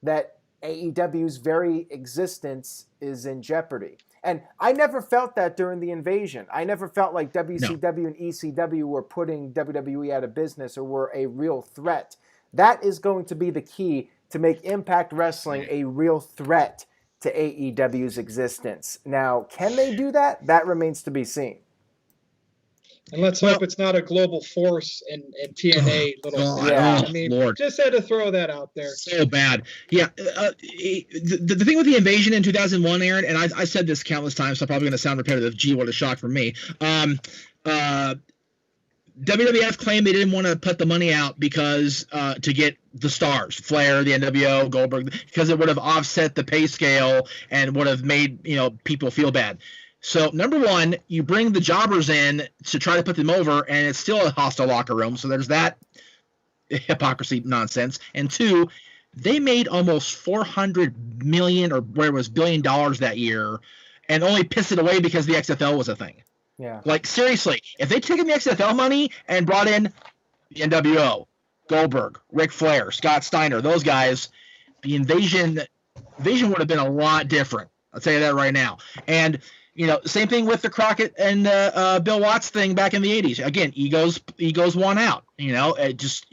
that AEW's very existence is in jeopardy. And I never felt that during the invasion. I never felt like WCW and ECW were putting WWE out of business or were a real threat. That is going to be the key to make Impact Wrestling a real threat to AEW's existence. Now, can they do that? That remains to be seen. And let's hope it's not a global force in TNA. Lord. Just had to throw that out there. So bad. Yeah. The thing with the invasion in 2001, Aaron, and I said this countless times, so I'm probably going to sound repetitive. Gee, what a shock for me. WWF claimed they didn't want to put the money out because to get the stars, Flair, the NWO, Goldberg, because it would have offset the pay scale and would have made people feel bad. So, number one, you bring the jobbers in to try to put them over, and it's still a hostile locker room. So there's that hypocrisy nonsense. And two, they made almost $400 million or where it was $1 billion that year, and only pissed it away because the XFL was a thing. Yeah. Like, seriously, if they'd taken the XFL money and brought in the NWO, Goldberg, Ric Flair, Scott Steiner, those guys, the invasion would have been a lot different. I'll tell you that right now. And same thing with the Crockett and Bill Watts thing back in the 80s. Again, egos won out. It's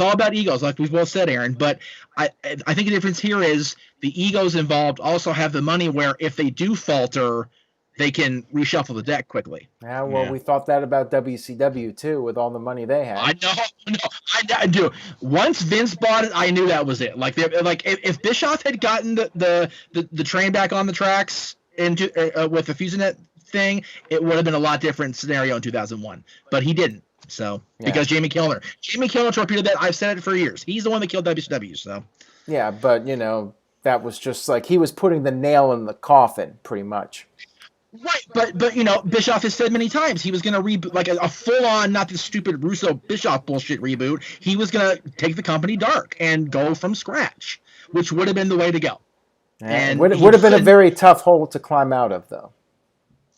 all about egos, like we've both said, Aaron. But I think the difference here is the egos involved also have the money where if they do falter, they can reshuffle the deck quickly. Yeah, well, we thought that about WCW too, with all the money they had. I do. Once Vince bought it, I knew that was it. Like if Bischoff had gotten the train back on the tracks with the Fusionet thing, it would have been a lot different scenario in 2001. But he didn't. So because Jamie Kellner torpedoed that. I've said it for years. He's the one that killed WCW. So yeah, but that was just like he was putting the nail in the coffin, pretty much. Right, but Bischoff has said many times he was going to reboot, like a full-on, not this stupid Russo-Bischoff bullshit reboot. He was going to take the company dark and go from scratch, which would have been the way to go. And would have been a very tough hole to climb out of, though.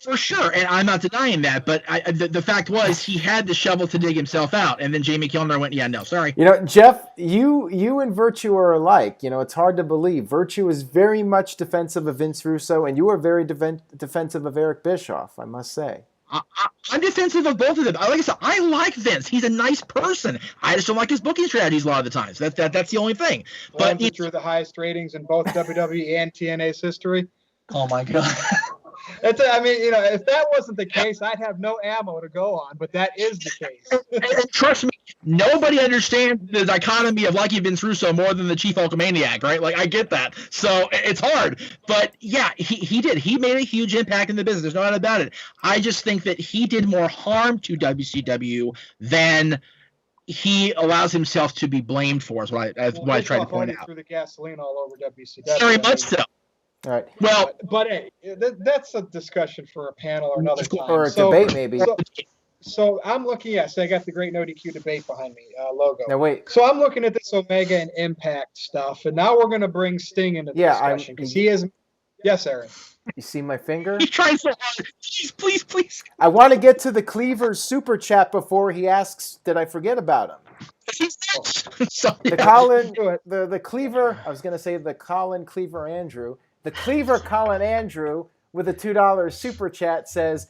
For sure, and I'm not denying that, but the fact was he had the shovel to dig himself out, and then Jamie Kellner went, yeah, no, sorry. Jeff, you and Virtue are alike. It's hard to believe. Virtue is very much defensive of Vince Russo, and you are very defensive of Eric Bischoff, I must say. I'm defensive of both of them. Like I said, I like Vince. He's a nice person. I just don't like his booking strategies a lot of the times. That's the only thing. But he drew the highest ratings in both WWE and TNA's history. Oh, my God. I mean, if that wasn't the case, I'd have no ammo to go on, but that is the case. And trust me, nobody understands the dichotomy of Lucky Vince Russo more than the Chief Hulkamaniac, right? Like, I get that. So it's hard. But yeah, he did. He made a huge impact in the business. There's no doubt about it. I just think that he did more harm to WCW than he allows himself to be blamed for, is what I tried to point out. Threw the gasoline all over WCW. Very much so. All right. Well, but hey, that's a discussion for a panel or another time. Or a debate, maybe. So I'm looking at, so I got the Great NoDQ debate behind me, logo. Now, wait. So I'm looking at this Omega and Impact stuff, and now we're going to bring Sting into the discussion because he is. Yes, Aaron. You see my finger? He's trying so hard. Please. I want to get to the Cleaver's super chat before he asks, did I forget about him? The Cleaver, I was going to say the Colin Cleaver Andrew. The Cleaver Colin Andrew with a $2 super chat says,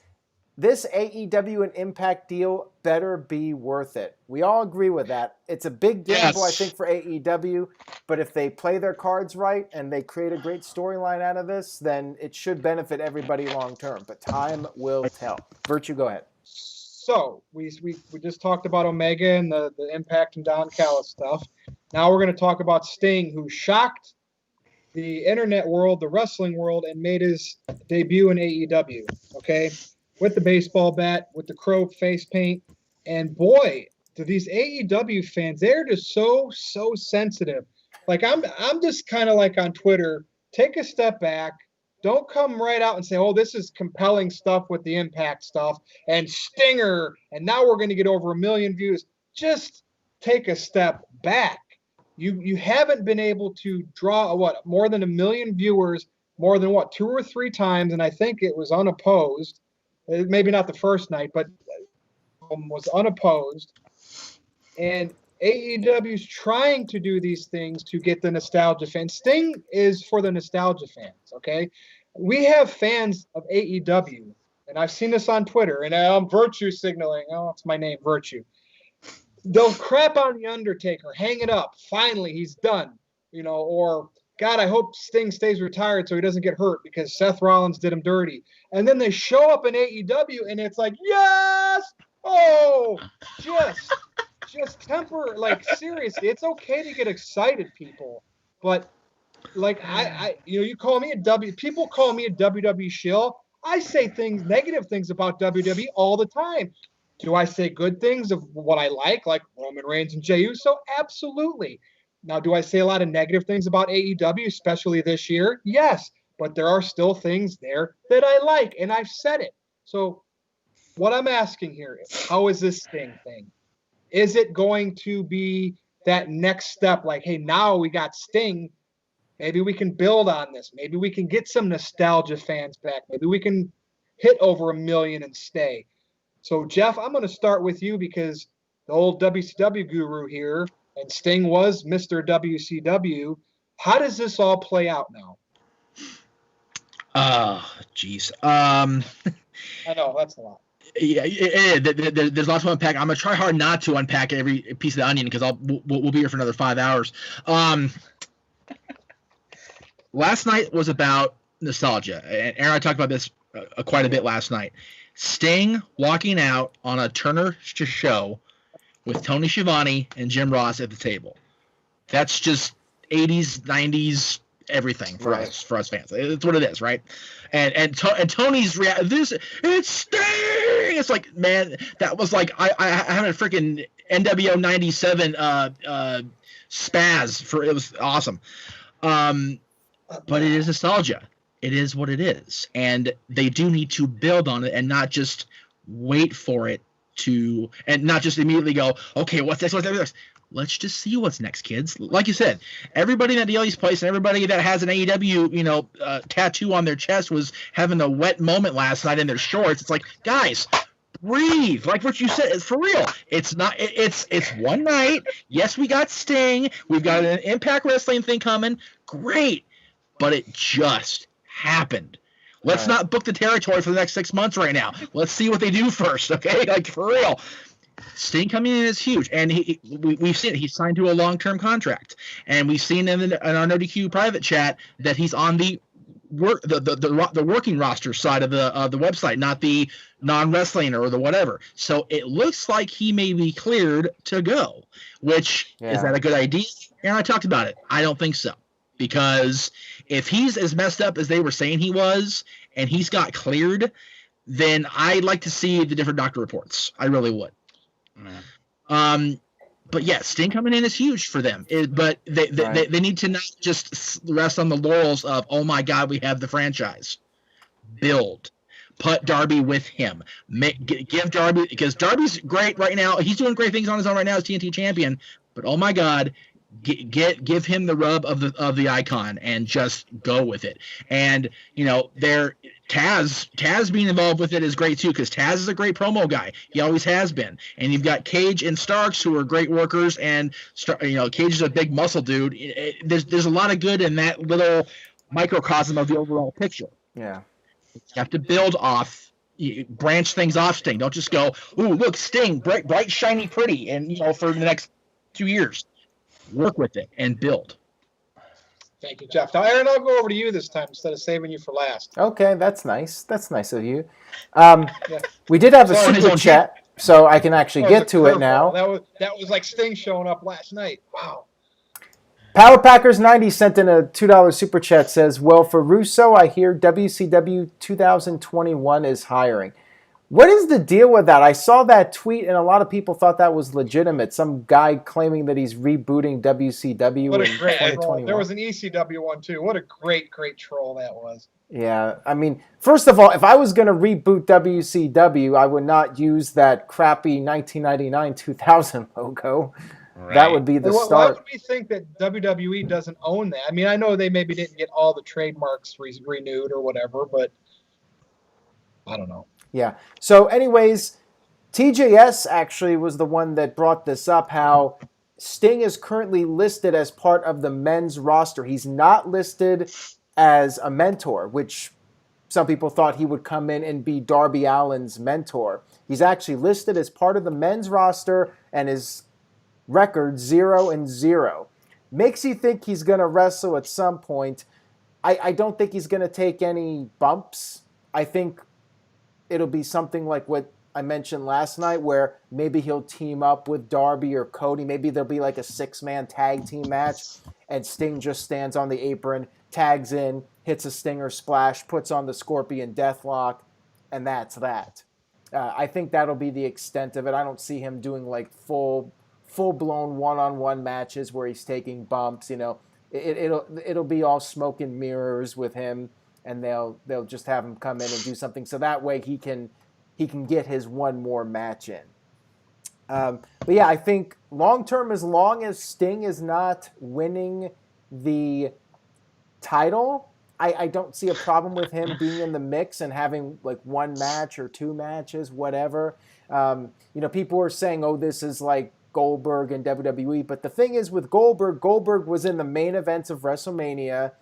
this AEW and Impact deal better be worth it. We all agree with that. It's a big gamble, I think, for AEW, but if they play their cards right and they create a great storyline out of this, then it should benefit everybody long term. But time will tell. Virtue, go ahead. So we just talked about Omega and the Impact and Don Callis stuff. Now we're going to talk about Sting, who shocked the internet world, the wrestling world, and made his debut in AEW. Okay. With the baseball bat, with the crow face paint. And boy, do these AEW fans, they're just so sensitive. Like, I'm just kind of like on Twitter, take a step back. Don't come right out and say, oh, this is compelling stuff with the Impact stuff and Stinger, and now we're going to get over 1 million views. Just take a step back. You haven't been able to draw, more than 1 million viewers, more than 2 or 3 times, and I think it was unopposed. Maybe not the first night, but was unopposed. And AEW's trying to do these things to get the nostalgia fans. Sting is for the nostalgia fans, okay? We have fans of AEW, and I've seen this on Twitter, and I'm virtue signaling. Oh, it's my name, Virtue. They'll crap on The Undertaker, hang it up. Finally, he's done, or God, I hope Sting stays retired so he doesn't get hurt because Seth Rollins did him dirty. And then they show up in AEW and it's like, yes! Oh, just temper. Like, seriously, it's okay to get excited, people. But, like, you call me people call me a WWE shill. I say negative things about WWE all the time. Do I say good things of what I like Roman Reigns and Jey Uso? Absolutely. Now, do I say a lot of negative things about AEW, especially this year? Yes, but there are still things there that I like, and I've said it. So what I'm asking here is, how is this Sting thing? Is it going to be that next step, like, hey, now we got Sting, maybe we can build on this. Maybe we can get some nostalgia fans back. Maybe we can hit over 1 million and stay. So, Jeff, I'm going to start with you because the old WCW guru here, and Sting was Mr. WCW. How does this all play out now? Geez. I know, that's a lot. Yeah, there's lots to unpack. I'm going to try hard not to unpack every piece of the onion because we'll be here for another 5 hours. Last night was about nostalgia. And Aaron and I talked about this quite a bit last night. Sting walking out on a Turner show with Tony Schiavone and Jim Ross at the table. That's just 80s, 90s, everything for us fans. It's what it is, right? And Tony's it's Sting. It's like, man, that was like I had a freaking NWO 97 spaz for it was awesome. But it is nostalgia. It is what it is, and they do need to build on it and not just wait for it to, and not just immediately go, okay, what's next? Let's just see what's next, kids. Like you said, everybody in that DLE's place and everybody that has an AEW, tattoo on their chest was having a wet moment last night in their shorts. It's like, guys, breathe. Like what you said, it's for real. It's not. It's one night. Yes, we got Sting. We've got an Impact Wrestling thing coming. Great, but it just happened. Let's not book the territory for the next 6 months right now. Let's see what they do first, okay? Like, for real. Sting coming in is huge, and we've seen it. He's signed to a long-term contract, and we've seen in our NoDQ private chat that he's on the the working roster side of the website, not the non-wrestling or the whatever. So it looks like he may be cleared to go, which is that a good idea? And I talked about it. I don't think so, because if he's as messed up as they were saying he was, and he's got cleared, then I'd like to see the different doctor reports. I really would. But yeah, Sting coming in is huge for them. But they need to not just rest on the laurels of, oh my God, we have the franchise. Build. Put Darby with him. Give Darby, because Darby's great right now. He's doing great things on his own right now as TNT champion. But oh my God, give him the rub of the icon and just go with it. And Taz being involved with it is great too, because Taz is a great promo guy. He always has been. And you've got Cage and Starks, who are great workers, and Cage is a big muscle dude. There's a lot of good in that little microcosm of the overall picture. Yeah, you have to build off. You branch things off Sting. Don't just go, ooh, look, Sting, bright, shiny, pretty, and for the next 2 years. Work with it and build. Thank you, Jeff. Now, Aaron, I'll go over to you this time instead of saving you for last. Okay, that's nice. That's nice of you. We did have a super chat, so I can actually get to it now. That was like Sting showing up last night. Wow. Power Packers 90 sent in a $2 super chat. Says, well, for Russo, I hear WCW 2021 is hiring. What is the deal with that? I saw that tweet, and a lot of people thought that was legitimate. Some guy claiming that he's rebooting WCW in 2021. There was an ECW one, too. What a great troll that was. Yeah, I mean, first of all, if I was going to reboot WCW, I would not use that crappy 1999-2000 logo. Right. That would be the start. Why would we think that WWE doesn't own that? I mean, I know they maybe didn't get all the trademarks renewed or whatever, but I don't know. Yeah. So anyways, TJS actually was the one that brought this up, how Sting is currently listed as part of the men's roster. He's not listed as a mentor, which some people thought he would come in and be Darby Allin's mentor. He's actually listed as part of the men's roster, and his record 0-0. Makes you think he's going to wrestle at some point. I don't think he's going to take any bumps. I think it'll be something like what I mentioned last night, where maybe he'll team up with Darby or Cody. Maybe there'll be like a 6-man tag team match, and Sting just stands on the apron, tags in, hits a Stinger splash, puts on the Scorpion Deathlock, and that's that. I think that'll be the extent of it. I don't see him doing like full-blown one-on-one matches where he's taking bumps. It'll be all smoke and mirrors with him. And they'll just have him come in and do something, so that way he can get his one more match in. But yeah, I think long term, as long as Sting is not winning the title, I don't see a problem with him being in the mix and having like one match or two matches, whatever. People were saying, oh, this is like Goldberg and WWE, but the thing is with Goldberg was in the main events of WrestleMania,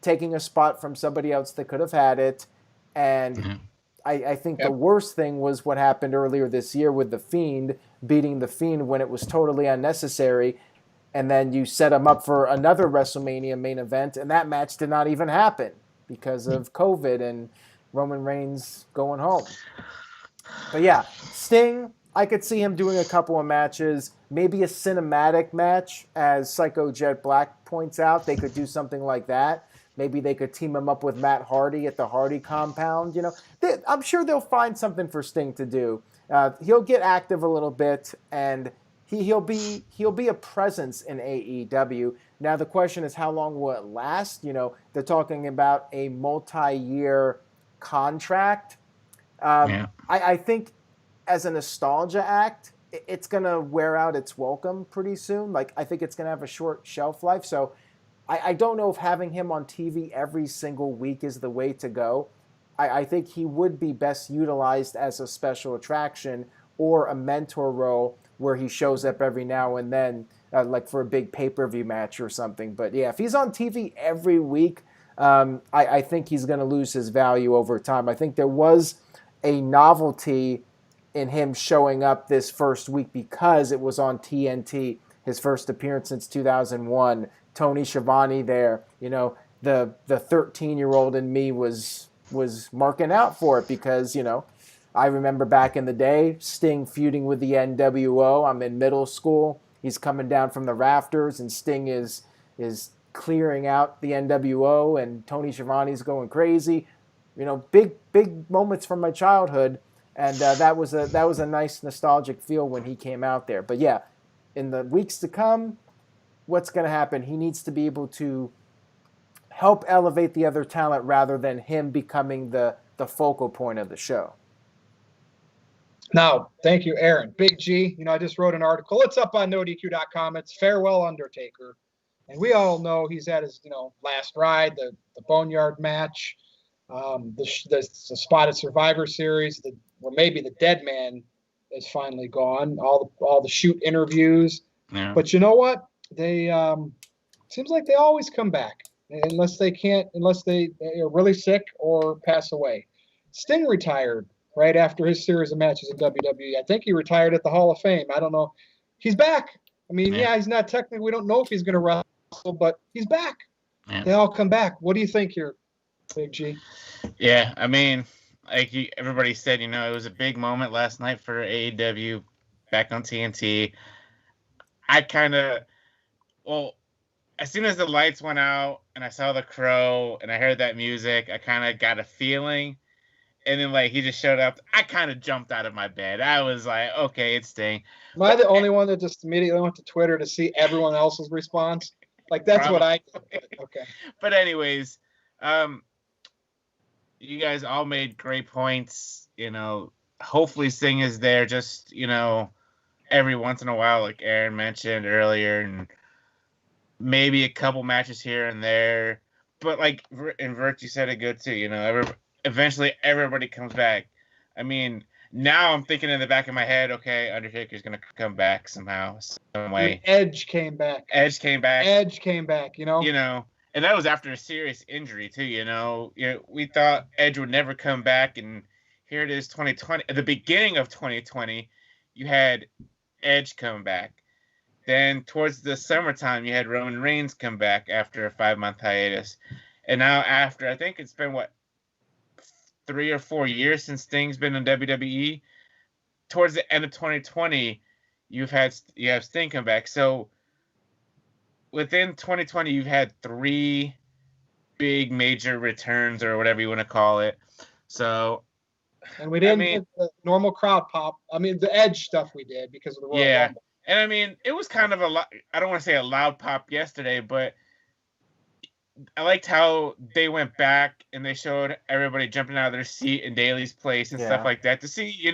taking a spot from somebody else that could have had it. And I think the worst thing was what happened earlier this year with The Fiend, beating The Fiend when it was totally unnecessary. And then you set him up for another WrestleMania main event, and that match did not even happen because of COVID and Roman Reigns going home. But yeah, Sting, I could see him doing a couple of matches, maybe a cinematic match, as Psycho Jet Black points out. They could do something like that. Maybe they could team him up with Matt Hardy at the Hardy compound. I'm sure they'll find something for Sting to do. He'll get active a little bit, and he'll be a presence in AEW. Now the question is, how long will it last? They're talking about a multi-year contract. I think as a nostalgia act, it's gonna wear out its welcome pretty soon. Like, I think it's gonna have a short shelf life. So I don't know if having him on TV every single week is the way to go. I think he would be best utilized as a special attraction or a mentor role where he shows up every now and then, like for a big pay-per-view match or something. But yeah, if he's on TV every week, I think he's going to lose his value over time. I think there was a novelty in him showing up this first week because it was on TNT, his first appearance since 2001. Tony Schiavone there, the 13-year-old in me was marking out for it because, I remember back in the day, Sting feuding with the NWO. I'm in middle school. He's coming down from the rafters, and Sting is clearing out the NWO, and Tony Schiavone's going crazy. Big moments from my childhood, and that was a nice nostalgic feel when he came out there. But yeah, in the weeks to come, what's going to happen? He needs to be able to help elevate the other talent rather than him becoming the focal point of the show. Now, thank you, Aaron. Big G, I just wrote an article. It's up on NoDQ.com. It's Farewell Undertaker. And we all know he's at his, last ride, the Boneyard match, the spot at Survivor Series, where maybe the dead man is finally gone, all the shoot interviews. Yeah. But you know what? They seems like they always come back unless they are really sick or pass away. Sting retired right after his series of matches in WWE. I think he retired at the Hall of Fame. I don't know. He's back. I mean, yeah he's not technically. We don't know if he's going to wrestle, but he's back. Yeah. They all come back. What do you think here, Big G? Yeah, I mean, like everybody said, it was a big moment last night for AEW back on TNT. As soon as the lights went out and I saw the crow and I heard that music, I kind of got a feeling. And then, he just showed up. I kind of jumped out of my bed. I was like, okay, it's Sting. Am I the only one that just immediately went to Twitter to see everyone else's response? That's what I did. Okay. But anyways, you guys all made great points. Hopefully Sting is there just, every once in a while, like Aaron mentioned earlier, and maybe a couple matches here and there. But, and Virtue said it good, too, eventually everybody comes back. I mean, now I'm thinking in the back of my head, okay, Undertaker's going to come back somehow, some way. Edge came back. And that was after a serious injury, too, we thought Edge would never come back, and here it is, 2020. At the beginning of 2020, you had Edge come back. Then towards the summertime, you had Roman Reigns come back after a 5-month hiatus. And now after, I think it's been, 3 or 4 years since Sting's been in WWE. Towards the end of 2020, you have Sting come back. So within 2020, you've had 3 big major returns, or whatever you want to call it. So, and we didn't get the normal crowd pop. I mean, the Edge stuff we did because of the Royal Rumble. And I mean, it was kind of I don't want to say a loud pop yesterday, but I liked how they went back and they showed everybody jumping out of their seat in Daly's place and stuff like that to see,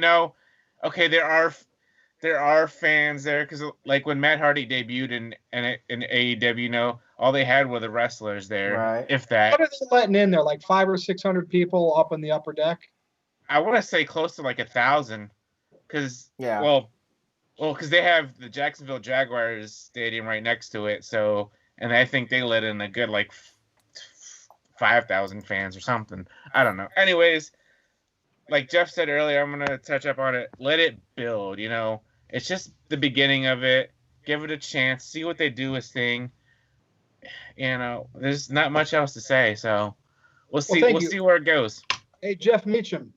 okay, there are fans there, because when Matt Hardy debuted in AEW, all they had were the wrestlers there, right? If that. What are they letting in there? 500 or 600 people up in the upper deck? I want to say close to 1,000, because because they have the Jacksonville Jaguars stadium right next to it, so. And I think they let in a good 5,000 fans or something. I don't know. Anyways, like Jeff said earlier, I'm gonna touch up on it. Let it build. It's just the beginning of it. Give it a chance. See what they do with Sting. There's not much else to say. So we'll see. We'll see where it goes. Hey, Jeff Meacham.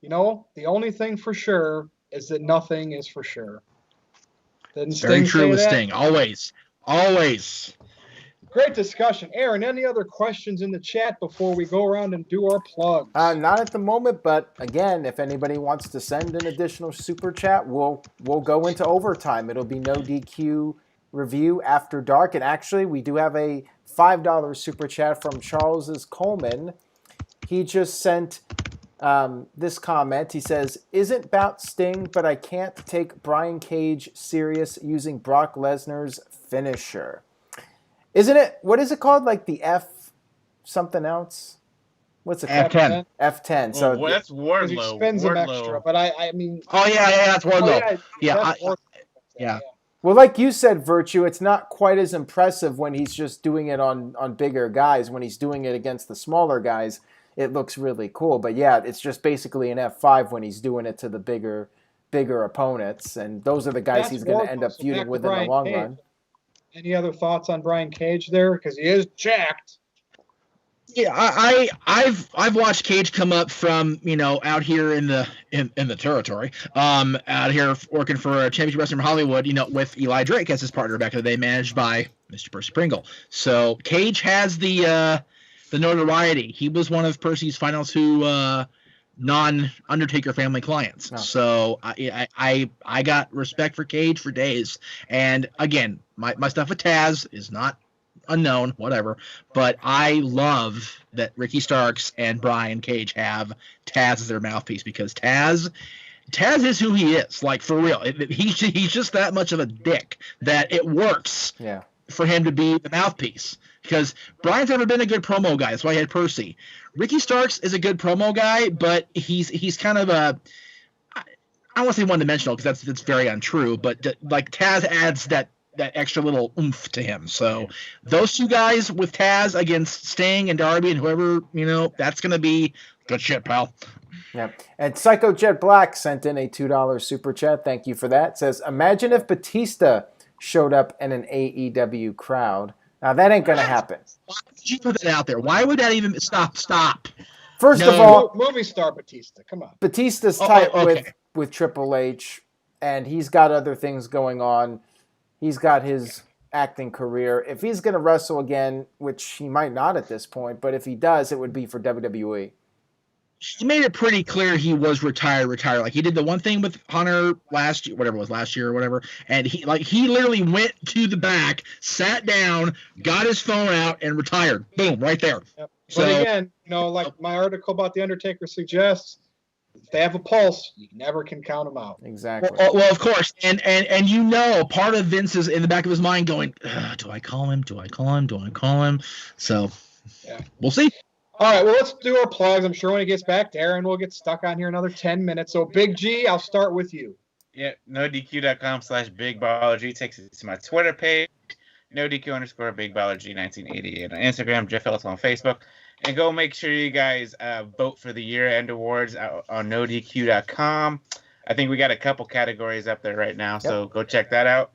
The only thing for sure is that nothing is for sure. Didn't Very Sting true say with that? Sting. Always. Great discussion. Aaron, any other questions in the chat before we go around and do our plugs? Not at the moment, but again, if anybody wants to send an additional super chat, we'll go into overtime. It'll be NoDQ review after dark. And actually, we do have a $5 super chat from Charles Coleman. He just sent this comment. He says, "Isn't about Sting, but I can't take Brian Cage serious using Brock Lesnar's finisher." Isn't it? What is it called? The F something else? What's it called? F10. F10. So that's Wardlow. He spins them extra, but I mean. Oh yeah, that's Wardlow. Yeah. Well, like you said, Virtue, it's not quite as impressive when he's just doing it on bigger guys. When he's doing it against the smaller guys, it looks really cool. But yeah, it's just basically an F5 when he's doing it to the bigger opponents, and those are the guys he's going to end up feuding with in the long run. Any other thoughts on Brian Cage there? Because he is jacked. Yeah, I've watched Cage come up from out here in the territory, out here working for a Championship Wrestling from Hollywood, with Eli Drake as his partner back in the day, managed by Mr. Percy Pringle. So Cage has the notoriety. He was one of Percy's final two non-Undertaker family clients. Oh. So I got respect for Cage for days. And again, my stuff with Taz is not unknown, whatever, but I love that Ricky Starks and Brian Cage have Taz as their mouthpiece, because Taz is who he is, like, for real. He's just that much of a dick that it works for him to be the mouthpiece, because Brian's never been a good promo guy. That's why he had Percy. Ricky Starks is a good promo guy, but he's kind of a, I don't want to say one-dimensional, because that's very untrue, but like Taz adds that extra little oomph to him. So those two guys with Taz against Sting and Darby and whoever, that's going to be good shit, pal. Yeah. And Psycho Jet Black sent in a $2 super chat. Thank you for that. It says, imagine if Batista showed up in an AEW crowd. Now, that ain't going to happen. Why did you put that out there? Why would that even stop? First of all, movie star Batista. Come on. Batista's tight with Triple H, and he's got other things going on. He's got his acting career. If he's going to wrestle again, which he might not at this point, but if he does, it would be for WWE. He made it pretty clear he was retired. Like, he did the one thing with Hunter last year or whatever, and he literally went to the back, sat down, got his phone out, and retired. Boom, right there. Yep. So, but again, like my article about The Undertaker suggests, if they have a pulse, you never can count them out. Exactly. Well, of course. And part of Vince is in the back of his mind going, do I call him? Do I call him? So, we'll see. All right, well, let's do our plugs. I'm sure when he gets back, Darren will get stuck on here another 10 minutes. So, Big G, I'll start with you. Yeah, NoDQ.com/BigBallerG takes it to my Twitter page, NoDQ_BigBallerG1988 on Instagram, Jeff Ellis on Facebook. And go make sure you guys vote for the year-end awards on NoDQ.com. I think we got a couple categories up there right now, so go check that out.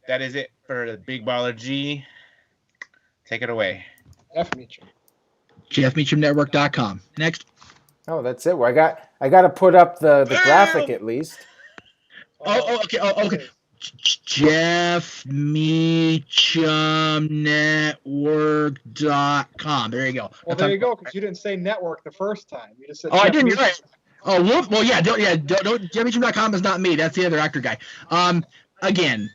That is it for the Big Baller G. Take it away. Jeff Meacham. JeffMeachamNetwork.com. Next. Oh, that's it. Well, I got to put up the graphic at least. Okay. JeffMeachamNetwork.com. There you go. Well, there you go, because you didn't say network the first time. You just said. Oh, I didn't. You're right. Oh, well, yeah. Don't JeffMeacham.com is not me. That's the other actor guy. Again,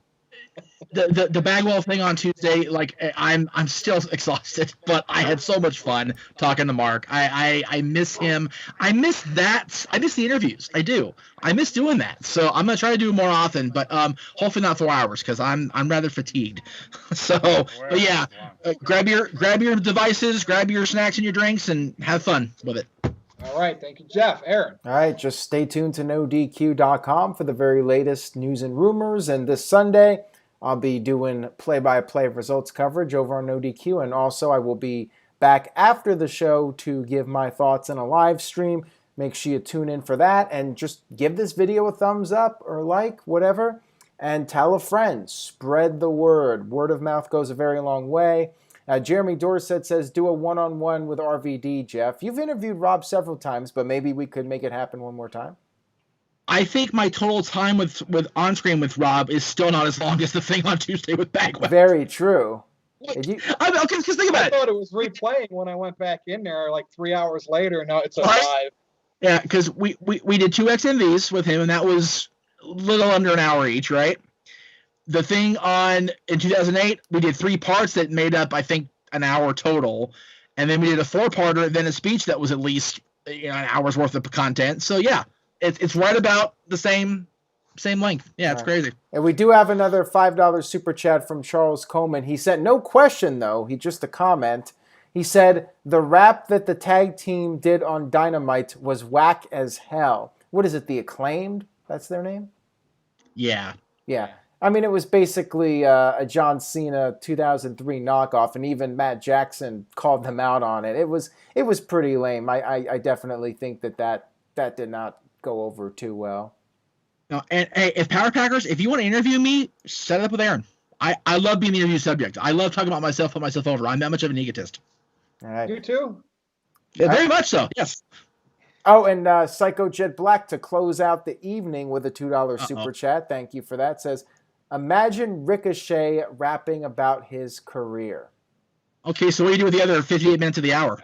the Bagwell thing on Tuesday, like, I'm still exhausted, but I had so much fun talking to Mark. I miss him. I miss that. I miss the interviews. I do. I miss doing that. So I'm gonna try to do it more often, but hopefully not 4 hours, because I'm rather fatigued. So, but yeah, grab your devices, grab your snacks and your drinks, and have fun with it. All right, thank you, Jeff. Aaron. All right, just stay tuned to NoDQ.com for the very latest news and rumors. And this Sunday, I'll be doing play-by-play results coverage over on NoDQ, and also I will be back after the show to give my thoughts in a live stream. Make sure you tune in for that, and just give this video a thumbs up or like, whatever, and tell a friend. Spread the word. Word of mouth goes a very long way. Jeremy Dorset says, do a one-on-one with RVD, Jeff. You've interviewed Rob several times, but maybe we could make it happen one more time. I think my total time with on screen with Rob is still not as long as the thing on Tuesday with Bagwell. Very true. Because think about it. I thought it was replaying when I went back in there like 3 hours later. No, it's a live. Yeah, because we did 2 XMVs with him, and that was a little under an hour each, right? The thing in 2008, we did 3 parts that made up, I think, an hour total, and then we did a 4-parter, then a speech that was at least an hour's worth of content. So yeah, it's right about the same length. Yeah, it's crazy. And we do have another $5 super chat from Charles Coleman. He sent no question though, just a comment. He said the rap that the tag team did on Dynamite was whack as hell. What is it? The Acclaimed? That's their name? Yeah. Yeah. I mean, it was basically a John Cena 2003 knockoff, and even Matt Jackson called them out on it. It was pretty lame. I definitely think that did not go over too well. No, and hey, if Power Packers, if you want to interview me, set it up with Aaron. I love being the interview subject. I love talking about myself, put myself over. I'm that much of an egotist. All right. You too? Yeah, very much so. Yes. Oh, and Psycho Jet Black to close out the evening with a $2 super chat. Thank you for that. Says, imagine Ricochet rapping about his career. Okay, so what do you do with the other 58 minutes of the hour?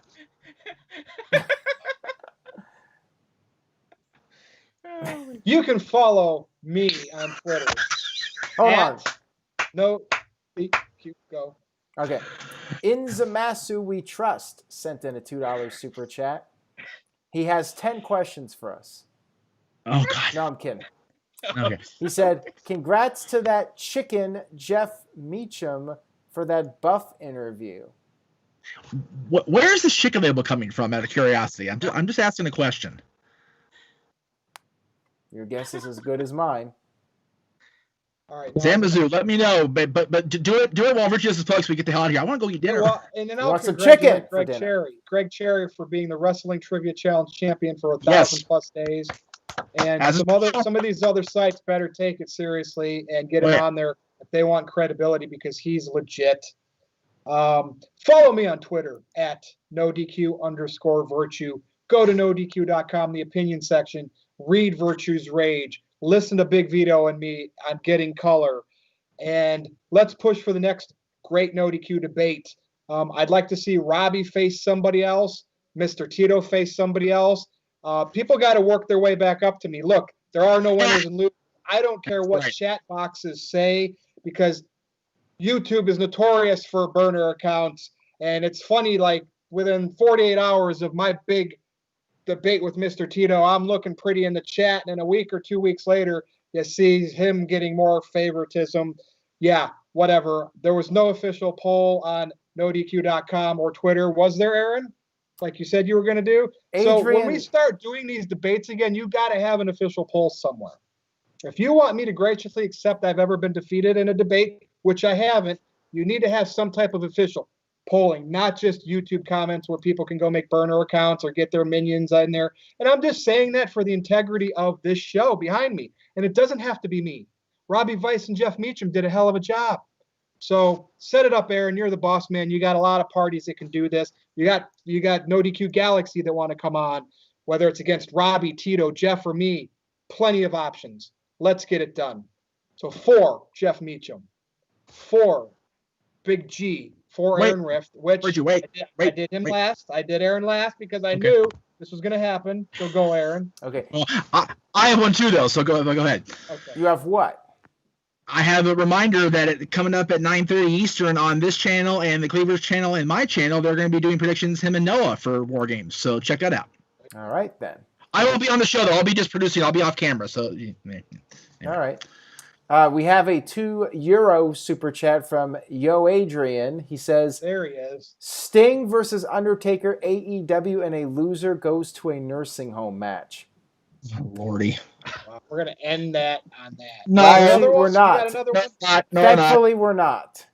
You can follow me on Twitter. Hold on. NoDQ. Go. Okay. In Zamasu We Trust sent in a $2 super chat. He has 10 questions for us. Oh, God. No, I'm kidding. Okay. He said, congrats to that chicken, Jeff Meacham, for that Buff interview. Where is this chicken label coming from, out of curiosity? I'm just asking a question. Your guess is as good as mine. All right. Zamazu, let me know, but do it while Richie does his plugs so we get the hell out of here. I want to go eat dinner. Well, and then I'll want some congratulate chicken for dinner. Greg Cherry for being the Wrestling Trivia Challenge champion for 1,000+ days. And some of these other sites better take it seriously and get him on there if they want credibility, because he's legit. Follow me on Twitter at NoDQ_virtue. Go to NoDQ.com, the opinion section. Read Virtue's Rage. Listen to Big Vito and me on Getting Color. And let's push for the next great NoDQ debate. I'd like to see Robbie face somebody else, Mr. Tito face somebody else. People got to work their way back up to me. Look, there are no winners and losers. I don't care what chat boxes say, because YouTube is notorious for burner accounts. And it's funny, like within 48 hours of my big debate with Mr. Tito, I'm looking pretty in the chat, and a week or 2 weeks later, you see him getting more favoritism. Yeah, whatever. There was no official poll on NoDQ.com or Twitter. Was there, Aaron? Like you said you were going to do? Adrian. So when we start doing these debates again, you got to have an official poll somewhere. If you want me to graciously accept I've ever been defeated in a debate, which I haven't, you need to have some type of official polling, not just YouTube comments where people can go make burner accounts or get their minions in there. And I'm just saying that for the integrity of this show behind me. And it doesn't have to be me. Robbie Weiss and Jeff Meacham did a hell of a job. So set it up, Aaron. You're the boss man. You got a lot of parties that can do this. You got NoDQ Galaxy that want to come on, whether it's against Robbie, Tito, Jeff, or me. Plenty of options. Let's get it done. So 4, Jeff Meacham. 4, Big G. 4, Aaron Rift, which I did him last. I did Aaron last because I knew this was going to happen. So go, Aaron. Okay. Well, I have one too, though, so go ahead. Okay. You have what? I have a reminder that coming up at 9:30 Eastern on this channel and the Cleavers channel and my channel, they're going to be doing predictions, him and Noah, for War Games. So check that out. All right, then. I won't be on the show, though. I'll be just producing. I'll be off camera. So. All right. We have a €2 super chat from Yo Adrian. He says, there he is. Sting versus Undertaker AEW, and a loser goes to a nursing home match. Oh, Lordy. Wow, we're going to end that on that. No, actually, we're not. Thankfully, we're not.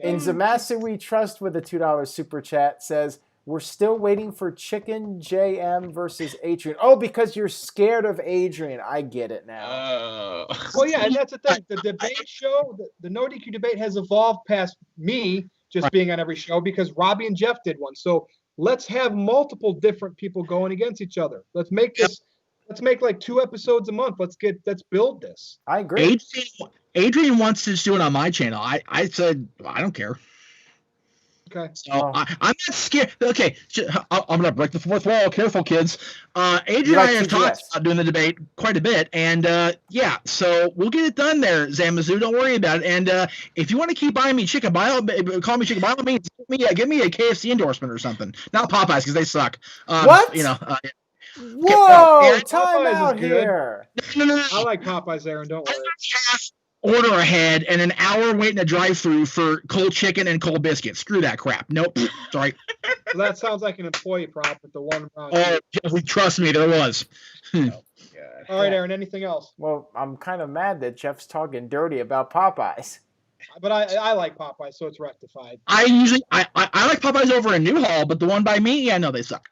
Okay. In Zamasu We Trust with a $2 super chat says, we're still waiting for Chicken JM versus Adrian. Oh, because you're scared of Adrian. I get it now. Well, yeah, and that's the thing. The debate show, the NoDQ debate has evolved past me just being on every show, because Robbie and Jeff did one. So let's have multiple different people going against each other. Let's make this. Let's make like 2 episodes a month. Let's build this. I agree. Adrian wants to do it on my channel. I said I don't care. Okay. So I'm not scared. Okay, I'm gonna break the fourth wall. Careful, kids. Adrian and I have talked about doing the debate quite a bit, and so we'll get it done there, Zamazu. Don't worry about it. And if you want to keep buying me chicken, call me chicken. By all means, give me a KFC endorsement or something. Not Popeyes, because they suck. What? Whoa! Time out here. No. I like Popeyes, Aaron. Don't worry. Order ahead and an hour waiting a drive-through for cold chicken and cold biscuits. Screw that crap. Nope. Sorry. So that sounds like an employee prop with the one round. Oh, trust me, there was. All right, Aaron. Anything else? Well, I'm kind of mad that Jeff's talking dirty about Popeyes. But I like Popeyes, so it's rectified. I like Popeyes over in Newhall, but the one by me, no, they suck.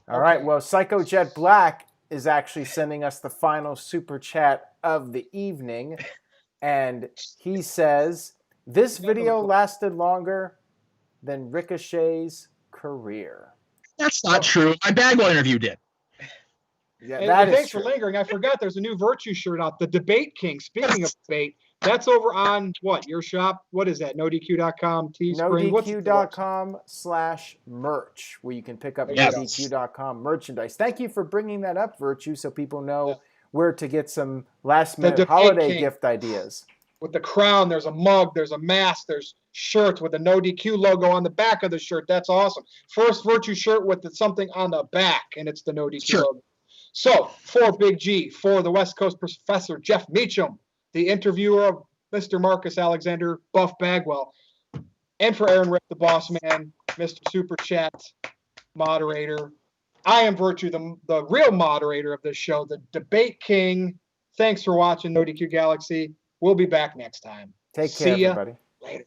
All right. Well, Psycho Jet Black is actually sending us the final super chat of the evening. And he says, this video lasted longer than Ricochet's career. That's not true. My Bagwell interview did. Yeah, And that is thanks true. for lingering. I forgot there's a new Virtue shirt out. The Debate King. Speaking of debate, that's over on what? Your shop? What is that? NoDQ.com, Teespring? NoDQ.com/merch, where you can pick up Yes. NoDQ.com merchandise. Thank you for bringing that up, Virtue, so people know where to get some last-minute Debate holiday King. gift ideas. With the crown, there's a mug, there's a mask, there's shirts with the NoDQ logo on the back of the shirt. That's awesome. First Virtue shirt with something on the back, and it's the NoDQ logo. So, for Big G, for the West Coast professor Jeff Meacham, the interviewer of Mr. Marcus Alexander, Buff Bagwell, and for Aaron Rick, the boss man, Mr. Super Chat moderator, I am Virtue, the real moderator of this show, the Debate King. Thanks for watching NoDQ Galaxy. We'll be back next time. Take care, See ya everybody. later.